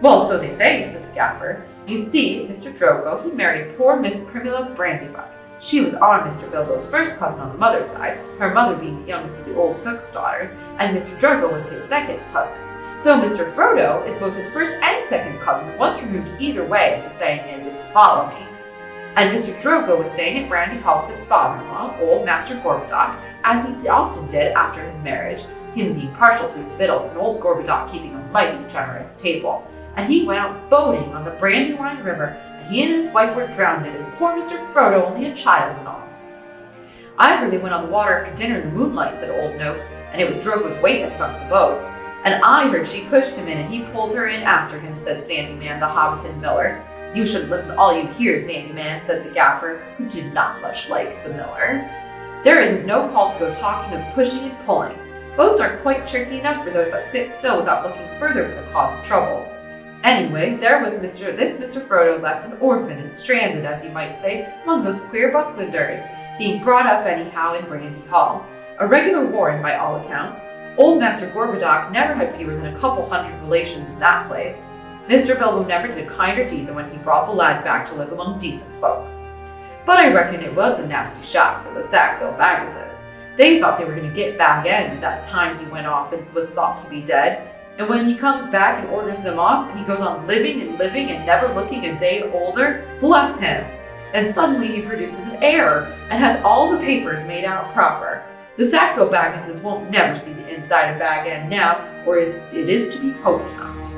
Well, so they say, said the gaffer. You see, Mr. Drogo, he married poor Miss Primula Brandybuck. She was our Mr. Bilbo's first cousin on the mother's side, her mother being the youngest of the old Took's daughters, and Mr. Drogo was his second cousin. So Mr. Frodo is both his first and second cousin, once removed either way, as the saying is, if you follow me. And Mr. Drogo was staying at Brandy Hall with his father-in-law, old Master Gorbadoc, as he often did after his marriage, him being partial to his victuals and old Gorbadoc keeping a mighty generous table. And he went out boating on the Brandywine River, and he and his wife were drowned, and poor Mr. Frodo only a child and all. I've heard they went on the water after dinner in the moonlight, said Old Noakes, and it was Drogo's weight that sunk the boat. And I heard she pushed him in, and he pulled her in after him, said Sandyman, the Hobbiton miller. You shouldn't listen to all you hear, Sandyman, said the gaffer, who did not much like the miller. There is no call to go talking of pushing and pulling. Boats are quite tricky enough for those that sit still without looking further for the cause of trouble. Anyway, there was Mr. Frodo left an orphan and stranded, as you might say, among those queer Bucklanders, being brought up anyhow in Brandy Hall. A regular warren by all accounts. Old Master Gorbadoc never had fewer than a couple hundred relations in that place. Mr. Bilbo never did a kinder deed than when he brought the lad back to live among decent folk. But I reckon it was a nasty shock for the Sackville Bagginses. They thought they were going to get Bag End that time he went off and was thought to be dead. And when he comes back and orders them off, and he goes on living and never looking a day older, bless him. And suddenly he produces an heir and has all the papers made out proper. The Sackville Bagginses won't never see the inside of Bag End now, or it is to be hoped not.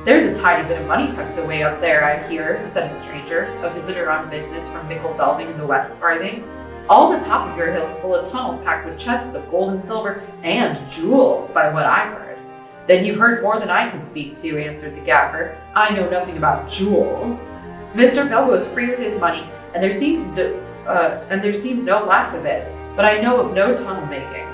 There's a tiny bit of money tucked away up there, I hear, said a stranger, a visitor on business from Mickle Delving in the West Farthing. All the top of your hill is full of tunnels packed with chests of gold and silver and jewels, by what I've heard. Then you've heard more than I can speak to, answered the gaffer. I know nothing about jewels. Mr. Bilbo is free with his money, and there seems no lack of it, but I know of no tunnel making.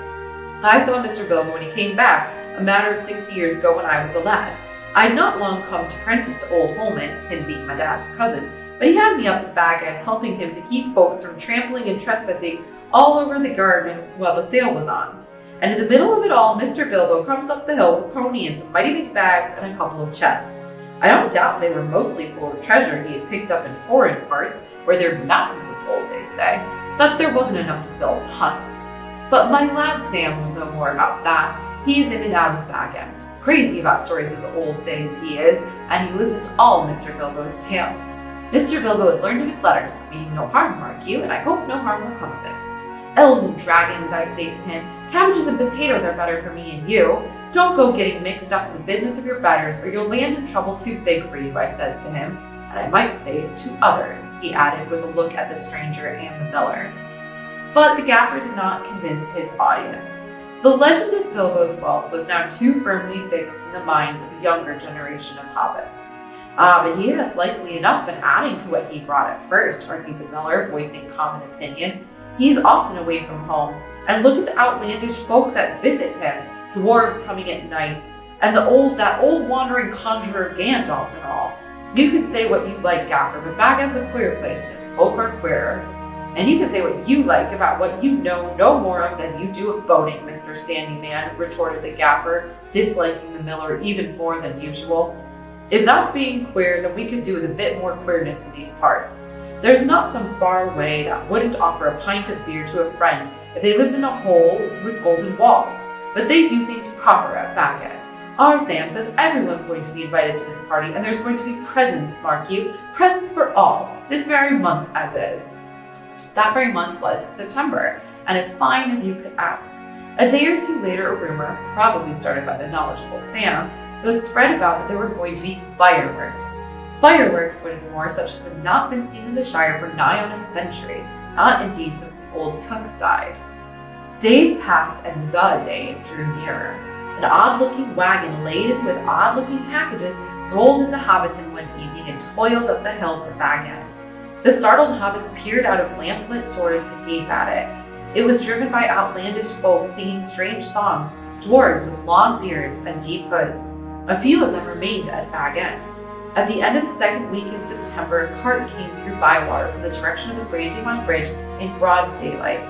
I saw Mr. Bilbo when he came back, a matter of 60 years ago when I was a lad. I had not long come to prentice to old Holman, him being my dad's cousin, but he had me up at Bag End helping him to keep folks from trampling and trespassing all over the garden while the sale was on. And in the middle of it all, Mr. Bilbo comes up the hill with a pony and some mighty big bags and a couple of chests. I don't doubt they were mostly full of treasure he had picked up in foreign parts, where there are mountains of gold, they say, but there wasn't enough to fill tunnels. But my lad Sam will know more about that. He's in and out of Bag End. Crazy about stories of the old days he is, and he listens to all Mr. Bilbo's tales. Mr. Bilbo has learned of his letters, meaning no harm, mark you, and I hope no harm will come of it. Elves and dragons, I say to him, cabbages and potatoes are better for me and you. Don't go getting mixed up in the business of your betters, or you'll land in trouble too big for you, I says to him, and I might say to others, he added with a look at the stranger and the miller. But the gaffer did not convince his audience. The legend of Bilbo's wealth was now too firmly fixed in the minds of the younger generation of hobbits. But he has likely enough been adding to what he brought at first, argued the miller, voicing common opinion. He's often away from home, and look at the outlandish folk that visit him, dwarves coming at night, and that old wandering conjurer Gandalf and all. You can say what you like, Gaffer, but Bag End's a queer place, and its folk are queerer. And you can say what you like about what you know no more of than you do of boating, Mr. Sandyman, retorted the gaffer, disliking the miller even more than usual. If that's being queer, then we could do with a bit more queerness in these parts. There's not some far way that wouldn't offer a pint of beer to a friend if they lived in a hole with golden walls, but they do things proper at Bag End. Our Sam says everyone's going to be invited to this party, and there's going to be presents, mark you, presents for all, this very month as is. That very month was September, and as fine as you could ask. A day or two later, a rumor, probably started by the knowledgeable Sam, was spread about that there were going to be fireworks. Fireworks, what is more, such as had not been seen in the Shire for nigh on a century, not indeed since the old Took died. Days passed, and the day drew nearer. An odd-looking wagon laden with odd-looking packages rolled into Hobbiton one evening and toiled up the hill to Bag End. The startled hobbits peered out of lamp-lit doors to gape at it. It was driven by outlandish folk singing strange songs, dwarves with long beards and deep hoods. A few of them remained at Bag End. At the end of the second week in September, a cart came through Bywater from the direction of the Brandywine Bridge in broad daylight.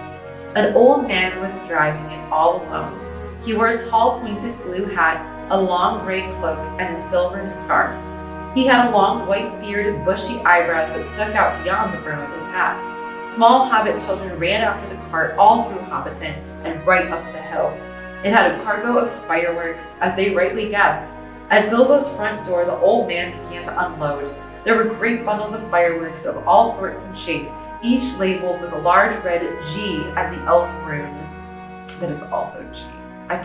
An old man was driving it all alone. He wore a tall pointed blue hat, a long gray cloak, and a silver scarf. He had a long white beard and bushy eyebrows that stuck out beyond the brim of his hat. Small Hobbit children ran after the cart all through Hobbiton and right up the hill. It had a cargo of fireworks, as they rightly guessed. At Bilbo's front door, the old man began to unload. There were great bundles of fireworks of all sorts and shapes, each labeled with a large red G and the elf rune. That is also G. I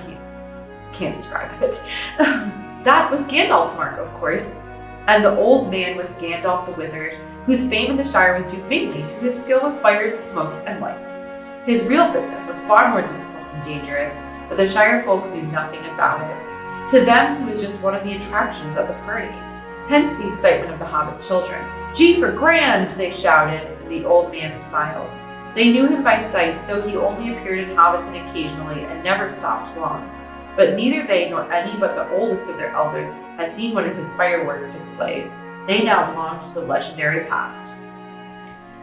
can't describe it. That was Gandalf's mark, of course. And the old man was Gandalf the Wizard, whose fame in the Shire was due mainly to his skill with fires, smokes, and lights. His real business was far more difficult and dangerous, but the Shire folk knew nothing about it. To them, he was just one of the attractions at the party. Hence the excitement of the Hobbit children. "G for grand!" they shouted, and the old man smiled. They knew him by sight, though he only appeared in Hobbiton occasionally and never stopped long. But neither they nor any but the oldest of their elders had seen one of his firework displays. They now belonged to the legendary past.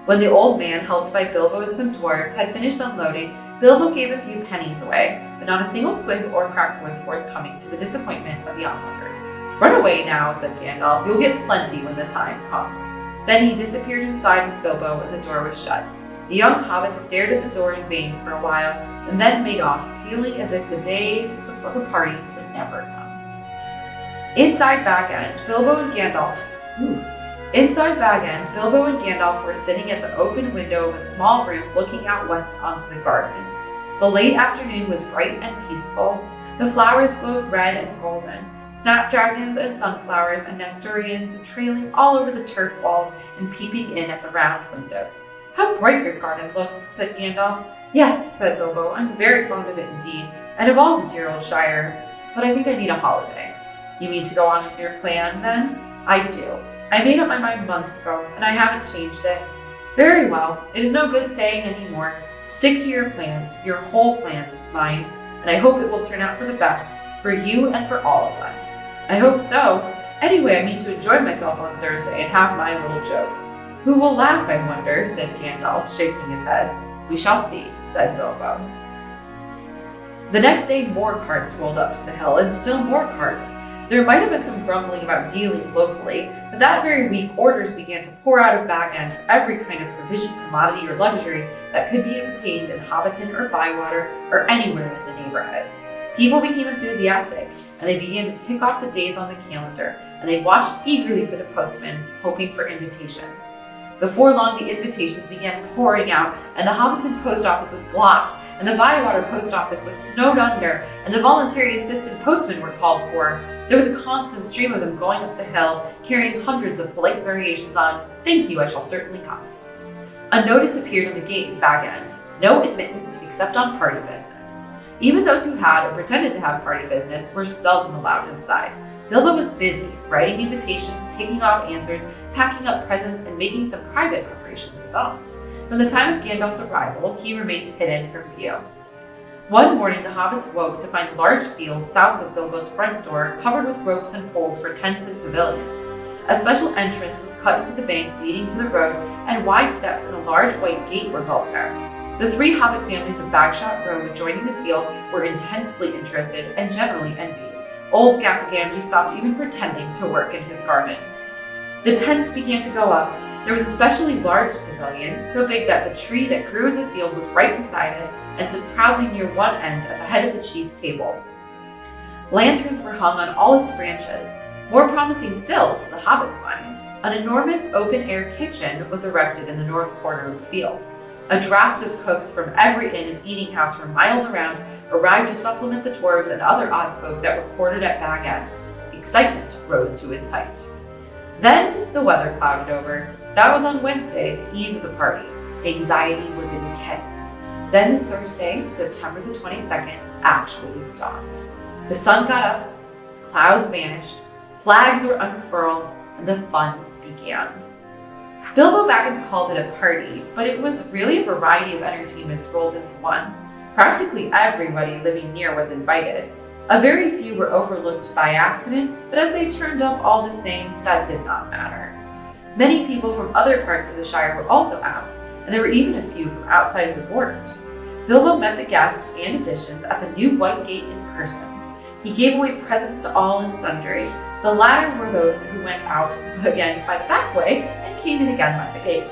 When the old man, helped by Bilbo and some dwarves, had finished unloading, Bilbo gave a few pennies away, but not a single squib or cracker was forthcoming, to the disappointment of the onlookers. "Run away now," said Gandalf. "You'll get plenty when the time comes." Then he disappeared inside with Bilbo and the door was shut. The young hobbits stared at the door in vain for a while, and then made off, feeling as if the day of the party would never come. Inside Bag End, Bilbo and Gandalf were sitting at the open window of a small room looking out west onto the garden. The late afternoon was bright and peaceful. The flowers glowed red and golden, snapdragons and sunflowers and nasturtiums trailing all over the turf walls and peeping in at the round windows. "How bright your garden looks," said Gandalf. "Yes," said Bilbo, "I'm very fond of it indeed, and of all the dear old Shire, but I think I need a holiday." "You mean to go on with your plan, then?" "I do. I made up my mind months ago, and I haven't changed it." "Very well. It is no good saying any more. Stick to your plan, your whole plan, mind, and I hope it will turn out for the best, for you and for all of us." "I hope so. Anyway, I mean to enjoy myself on Thursday and have my little joke." "Who will laugh, I wonder?" said Gandalf, shaking his head. "We shall see," said Bilbo. The next day, more carts rolled up to the hill, and still more carts. There might have been some grumbling about dealing locally, but that very week orders began to pour out of Bag End for every kind of provision, commodity, or luxury that could be obtained in Hobbiton or Bywater or anywhere in the neighborhood. People became enthusiastic, and they began to tick off the days on the calendar, and they watched eagerly for the postman, hoping for invitations. Before long, the invitations began pouring out, and the Hobbiton post office was blocked, and the Bywater post office was snowed under, and the voluntary assistant postmen were called for. There was a constant stream of them going up the hill, carrying hundreds of polite variations on, "Thank you, I shall certainly come." A notice appeared on the gate in Bag End: no admittance except on party business. Even those who had or pretended to have party business were seldom allowed inside. Bilbo was busy, writing invitations, taking off answers, packing up presents, and making some private preparations of his own. From the time of Gandalf's arrival, he remained hidden from view. One morning, the hobbits woke to find a large field south of Bilbo's front door covered with ropes and poles for tents and pavilions. A special entrance was cut into the bank leading to the road, and wide steps and a large white gate were built there. The three hobbit families of Bagshot Row adjoining the field were intensely interested and generally envied. Old Gaffer-Gamgee stopped even pretending to work in his garden. The tents began to go up. There was a especially large pavilion, so big that the tree that grew in the field was right inside it and stood proudly near one end at the head of the chief table. Lanterns were hung on all its branches. More promising still, to the hobbit's mind, an enormous open-air kitchen was erected in the north corner of the field. A draft of cooks from every inn and eating house for miles around arrived to supplement the dwarves and other odd folk that were quartered at Bag End. Excitement rose to its height. Then the weather clouded over. That was on Wednesday, the eve of the party. Anxiety was intense. Then Thursday, September the 22nd, actually dawned. The sun got up, the clouds vanished, flags were unfurled, and the fun began. Bilbo Baggins called it a party, but it was really a variety of entertainments rolled into one. Practically everybody living near was invited. A very few were overlooked by accident, but as they turned up all the same, that did not matter. Many people from other parts of the Shire were also asked, and there were even a few from outside of the borders. Bilbo met the guests and additions at the new White Gate in person. He gave away presents to all and sundry. The latter were those who went out again by the back way and came in again by the gate.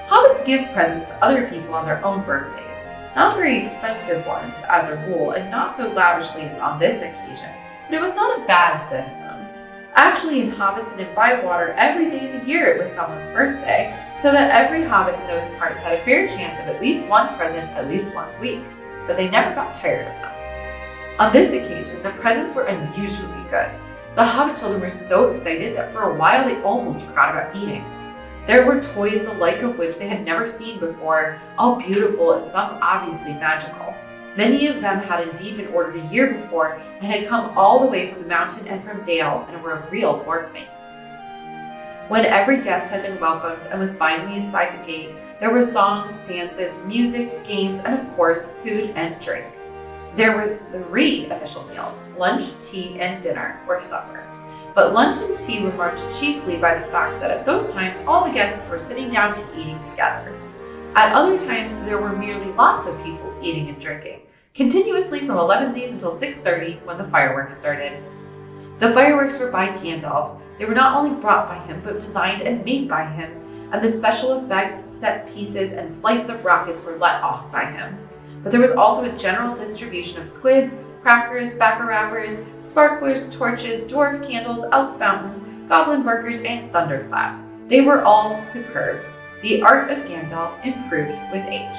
Hobbits give presents to other people on their own birthdays. Not very expensive ones, as a rule, and not so lavishly as on this occasion, but it was not a bad system. Actually, in Hobbiton and Bywater, every day of the year it was someone's birthday, so that every Hobbit in those parts had a fair chance of at least one present at least once a week, but they never got tired of them. On this occasion, the presents were unusually good. The Hobbit children were so excited that for a while they almost forgot about eating. There were toys the like of which they had never seen before, all beautiful and some obviously magical. Many of them had indeed been ordered a year before and had come all the way from the mountain and from Dale and were of real dwarf make. When every guest had been welcomed and was finally inside the gate, there were songs, dances, music, games, and of course, food and drink. There were 3 official meals: lunch, tea, and dinner, or supper. But lunch and tea were marked chiefly by the fact that at those times all the guests were sitting down and eating together. At other times, there were merely lots of people eating and drinking, continuously from 11sies until 6:30 when the fireworks started. The fireworks were by Gandalf. They were not only brought by him, but designed and made by him, and the special effects, set pieces, and flights of rockets were let off by him. But there was also a general distribution of squibs, crackers, bacca-wrappers, sparklers, torches, dwarf candles, elf fountains, goblin burgers, and thunderclaps. They were all superb. The art of Gandalf improved with age.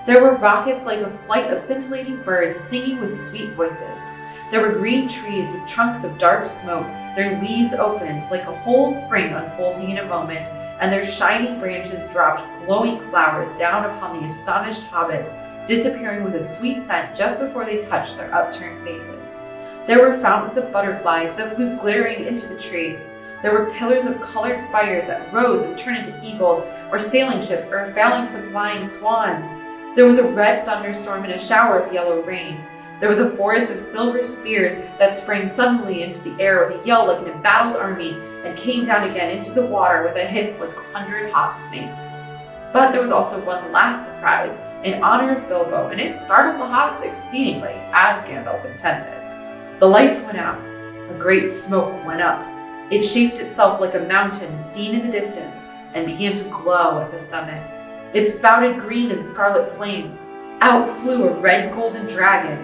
There were rockets like a flight of scintillating birds singing with sweet voices. There were green trees with trunks of dark smoke, their leaves opened like a whole spring unfolding in a moment, and their shining branches dropped glowing flowers down upon the astonished hobbits, disappearing with a sweet scent just before they touched their upturned faces. There were fountains of butterflies that flew glittering into the trees. There were pillars of colored fires that rose and turned into eagles, or sailing ships, or phalanx of flying swans. There was a red thunderstorm and a shower of yellow rain. There was a forest of silver spears that sprang suddenly into the air with a yell like an embattled army and came down again into the water with a hiss like 100 hot snakes. But there was also one last surprise in honor of Bilbo, and it startled the hobbits exceedingly, as Gandalf intended. The lights went out. A great smoke went up. It shaped itself like a mountain seen in the distance and began to glow at the summit. It spouted green and scarlet flames. Out flew a red golden dragon.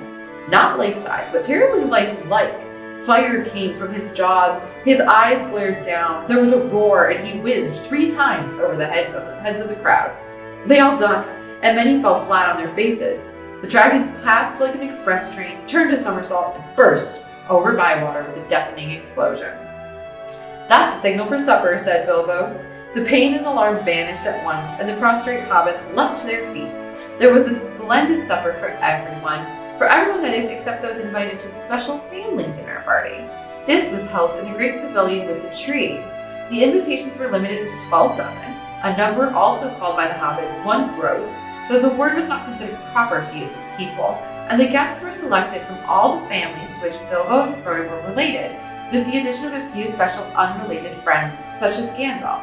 Not life-size, but terribly lifelike. Fire came from his jaws. His eyes glared down. There was a roar, and he whizzed 3 times over the heads of the crowd. They all ducked, and many fell flat on their faces. The dragon passed like an express train, turned a somersault, and burst over Bywater with a deafening explosion. "That's the signal for supper," said Bilbo. The pain and alarm vanished at once, and the prostrate hobbits leapt to their feet. There was a splendid supper for everyone that is, except those invited to the special family dinner party. This was held in the great pavilion with the tree. The invitations were limited to 12 dozen, a number also called by the hobbits 1 gross, though the word was not considered proper to use of people, and the guests were selected from all the families to which Bilbo and Frodo were related, with the addition of a few special unrelated friends, such as Gandalf.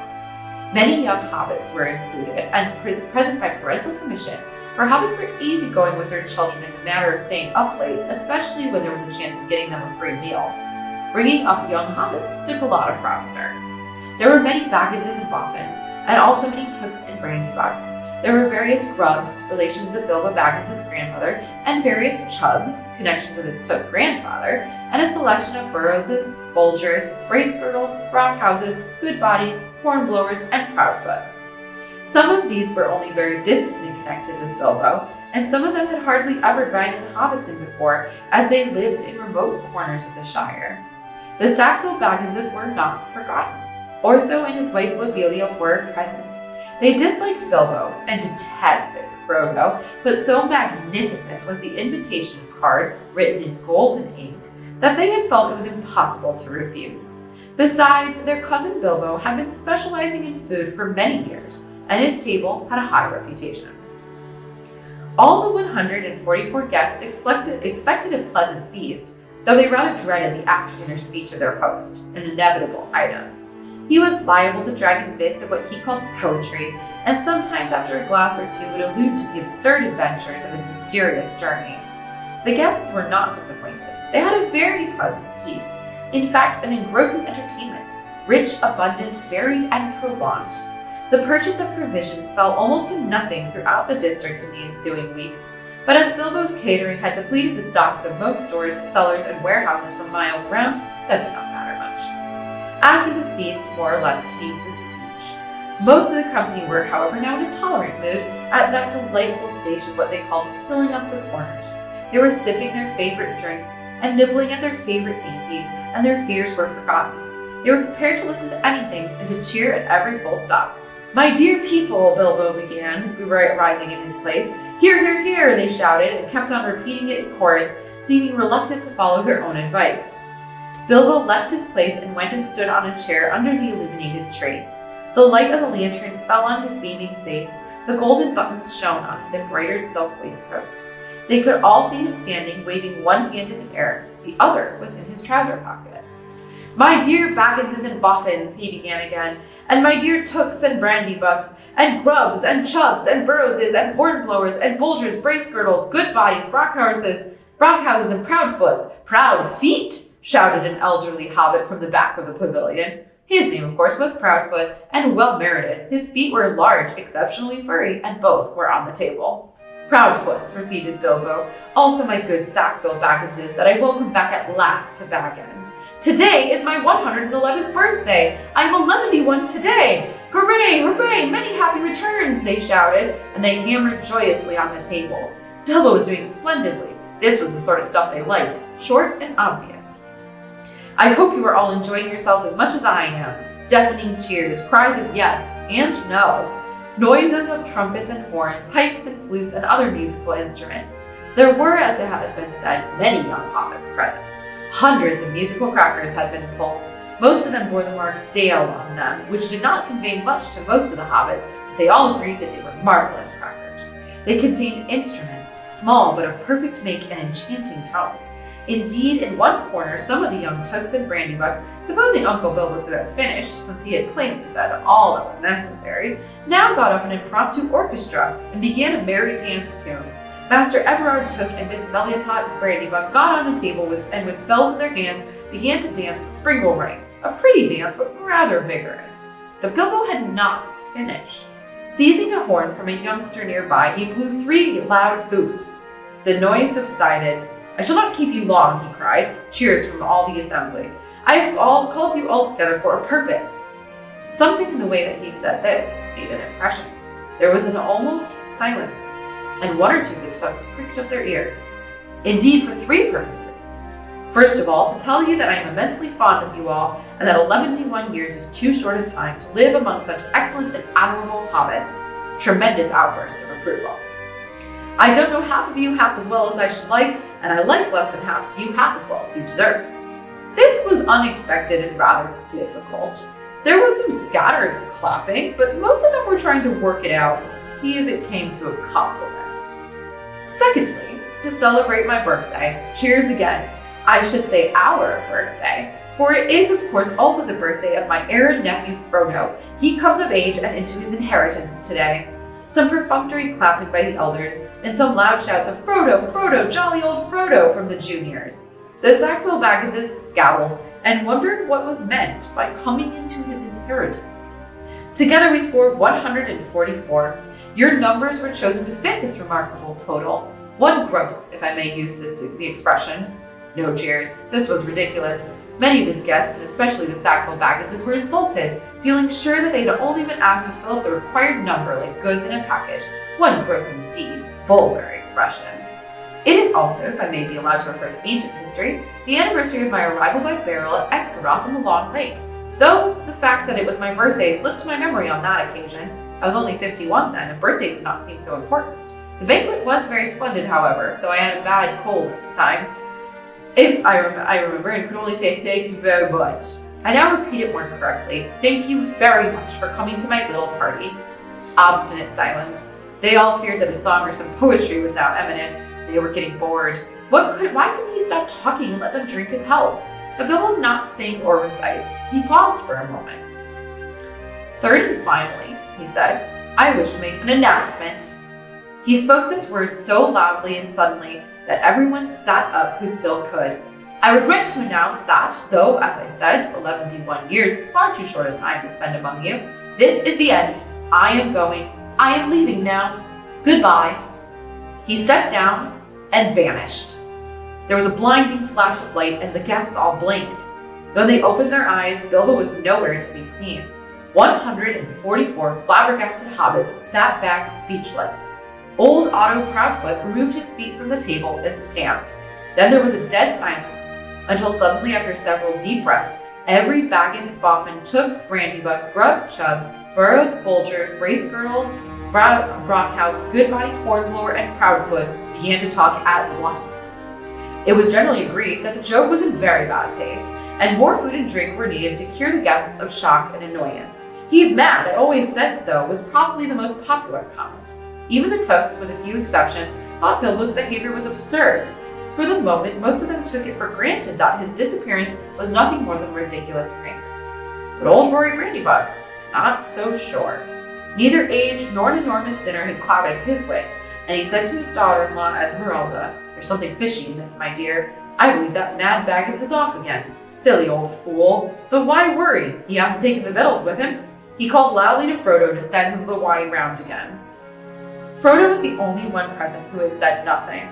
Many young hobbits were included, and present by parental permission, for hobbits were easygoing with their children in the matter of staying up late, especially when there was a chance of getting them a free meal. Bringing up young hobbits took a lot of provender. There were many Bagginses and Boffins, and also many Tooks and Brandybucks. There were various Grubbs, relations of Bilbo Baggins's grandmother, and various Chubbs, connections of his Took grandfather, and a selection of Burrowses, Bolgers, Bracegirdles, Brockhouses, Goodbodies, Hornblowers, and Proudfoots. Some of these were only very distantly connected with Bilbo, and some of them had hardly ever been in Hobbiton before, as they lived in remote corners of the Shire. The Sackville Bagginses were not forgotten. Ortho and his wife Lobelia were present. They disliked Bilbo and detested Frodo, but so magnificent was the invitation card, written in golden ink, that they had felt it was impossible to refuse. Besides, their cousin Bilbo had been specializing in food for many years, and his table had a high reputation. All the 144 guests expected a pleasant feast, though they rather dreaded the after-dinner speech of their host, an inevitable item. He was liable to drag in bits of what he called poetry, and sometimes after a glass or two would allude to the absurd adventures of his mysterious journey. The guests were not disappointed. They had a very pleasant feast, in fact, an engrossing entertainment, rich, abundant, varied, and prolonged. The purchase of provisions fell almost to nothing throughout the district in the ensuing weeks, but as Bilbo's catering had depleted the stocks of most stores, cellars, and warehouses for miles around, that did not matter much. After the feast, more or less, came the speech. Most of the company were, however, now in a tolerant mood at that delightful stage of what they called filling up the corners. They were sipping their favorite drinks and nibbling at their favorite dainties, and their fears were forgotten. They were prepared to listen to anything and to cheer at every full stop. "My dear people," Bilbo began, rising in his place. "Hear, hear, hear," they shouted, and kept on repeating it in chorus, seeming reluctant to follow their own advice. Bilbo left his place and went and stood on a chair under the illuminated tree. The light of the lanterns fell on his beaming face. The golden buttons shone on his embroidered silk waistcoat. They could all see him standing, waving one hand in the air. The other was in his trouser pocket. "My dear Bagginses and Boffins," he began again, "and my dear Tooks and Brandybucks, and Grubbs and Chubbs and Burrowses and Hornblowers and Bulgers, Bracegirdles, Goodbodies, Brockhouses and Proudfoots." "Proud feet!" shouted an elderly hobbit from the back of the pavilion. His name, of course, was Proudfoot, and well merited. His feet were large, exceptionally furry, and both were on the table. "Proudfoots," repeated Bilbo. "Also my good Sackville Bagginses that I welcome back at last to Bag End. Today is my 111th birthday. I am 111 today. Hooray, hooray, many happy returns," they shouted, and they hammered joyously on the tables. Bilbo was doing splendidly. This was the sort of stuff they liked, short and obvious. "I hope you are all enjoying yourselves as much as I am." Deafening cheers, cries of yes and no. Noises of trumpets and horns, pipes and flutes, and other musical instruments. There were, as it has been said, many young hobbits present. Hundreds of musical crackers had been pulled. Most of them bore the mark Dale on them, which did not convey much to most of the hobbits, but they all agreed that they were marvelous crackers. They contained instruments, small but of perfect make and enchanting tones. Indeed, in one corner, some of the young Tooks and Brandybucks, supposing Uncle Bilbo to have finished, since he had plainly said all that was necessary, now got up an impromptu orchestra and began a merry dance tune. Master Everard Took and Miss Meliatot Brandybuck got on a table and with bells in their hands began to dance the Springle Ring, a pretty dance but rather vigorous. But Bilbo had not finished. Seizing a horn from a youngster nearby, he blew 3 loud hoots. The noise subsided. "I shall not keep you long," he cried. Cheers from all the assembly. "I have called you all together for a purpose." Something in the way that he said this made an impression. There was an almost silence, and one or two of the Tooks pricked up their ears. "Indeed, for 3 purposes. First of all, to tell you that I am immensely fond of you all, and that 11 years is too short a time to live among such excellent and admirable hobbits." Tremendous outburst of approval. "I don't know half of you half as well as I should like, and I like less than half of you half as well as you deserve." This was unexpected and rather difficult. There was some scattered clapping, but most of them were trying to work it out and see if it came to a compliment. "Secondly, to celebrate my birthday." Cheers again. I should say our birthday, for it is of course also the birthday of my heir and nephew Frodo. He comes of age and into his inheritance today. Some perfunctory clapping by the elders, and some loud shouts of "Frodo, Frodo, jolly old Frodo" from the juniors. The Sackville Bagginses scowled and wondered what was meant by coming into his inheritance. Together we scored 144. Your numbers were chosen to fit this remarkable total. One gross, if I may use the expression. No cheers. This was ridiculous. Many of his guests, and especially the Sackville Bagginses, were insulted, feeling sure that they had only been asked to fill up the required number like goods in a package. One gross indeed. Vulgar expression. It is also, if I may be allowed to refer to ancient history, the anniversary of my arrival by barrel at Esgaroth in the Long Lake. Though the fact that it was my birthday slipped my memory on that occasion. I was only 51 then, and birthdays did not seem so important. The banquet was very splendid, however, though I had a bad cold at the time. If I remember, and could only say thank you very much. I now repeat it more correctly. Thank you very much for coming to my little party. Obstinate silence. They all feared that a song or some poetry was now imminent. They were getting bored. Why couldn't he stop talking and let them drink his health? But Bilbo did not sing or recite. He paused for a moment. "Third and finally," he said, "I wish to make an announcement." He spoke this word so loudly and suddenly that everyone sat up who still could. "I regret to announce that, though, as I said, 11 years is far too short a time to spend among you, this is the end. I am going. I am leaving now. Goodbye." He stepped down and vanished. There was a blinding flash of light and the guests all blinked. When they opened their eyes, Bilbo was nowhere to be seen. 144 flabbergasted hobbits sat back speechless. Old Otto Proudfoot removed his feet from the table and stamped. Then there was a dead silence, until suddenly, after several deep breaths, every Baggins Boffin, Took, Brandybug, Grub, Chub, Burrows, Bolger, Bracegirdle, Brockhouse, Goodbody, Hornblower, and Proudfoot began to talk at once. It was generally agreed that the joke was in very bad taste, and more food and drink were needed to cure the guests of shock and annoyance. "He's mad, I always said so," was probably the most popular comment. Even the Tooks, with a few exceptions, thought Bilbo's behavior was absurd. For the moment, most of them took it for granted that his disappearance was nothing more than a ridiculous prank. But old Rory Brandybug was not so sure. Neither age nor an enormous dinner had clouded his wits, and he said to his daughter-in-law Esmeralda, "There's something fishy in this, my dear. I believe that mad Baggins is off again. Silly old fool. But why worry? He hasn't taken the victuals with him." He called loudly to Frodo to send the wine round again. Frodo was the only one present who had said nothing.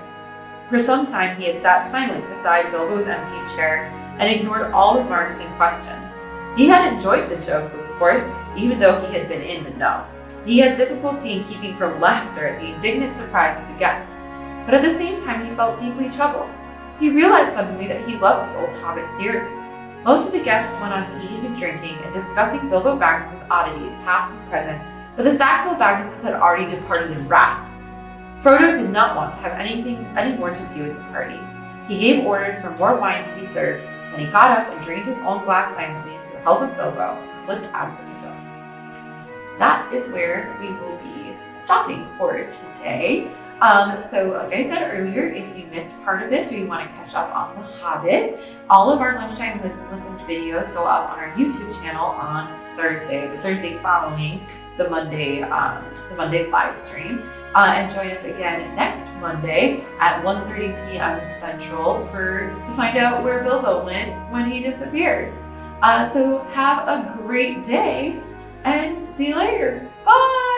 For some time he had sat silent beside Bilbo's empty chair and ignored all remarks and questions. He had enjoyed the joke, of course, even though he had been in the know. He had difficulty in keeping from laughter at the indignant surprise of the guests, but at the same time he felt deeply troubled. He realized suddenly that he loved the old hobbit dearly. Most of the guests went on eating and drinking and discussing Bilbo Baggins's oddities, past and present, but the Sackville Bagginses had already departed in wrath. Frodo did not want to have any more to do with the party. He gave orders for more wine to be served, and he got up and drained his own glass silently to the health of Bilbo and slipped out of the window. That is where we will be stopping for today. So like I said earlier, if you missed part of this or you want to catch up on The Hobbit, all of our Lunchtime Listens videos go up on our YouTube channel on Thursday, the Thursday following the Monday live stream. And join us again next Monday at 1:30 p.m. Central to find out where Bilbo went when he disappeared. So have a great day and see you later. Bye!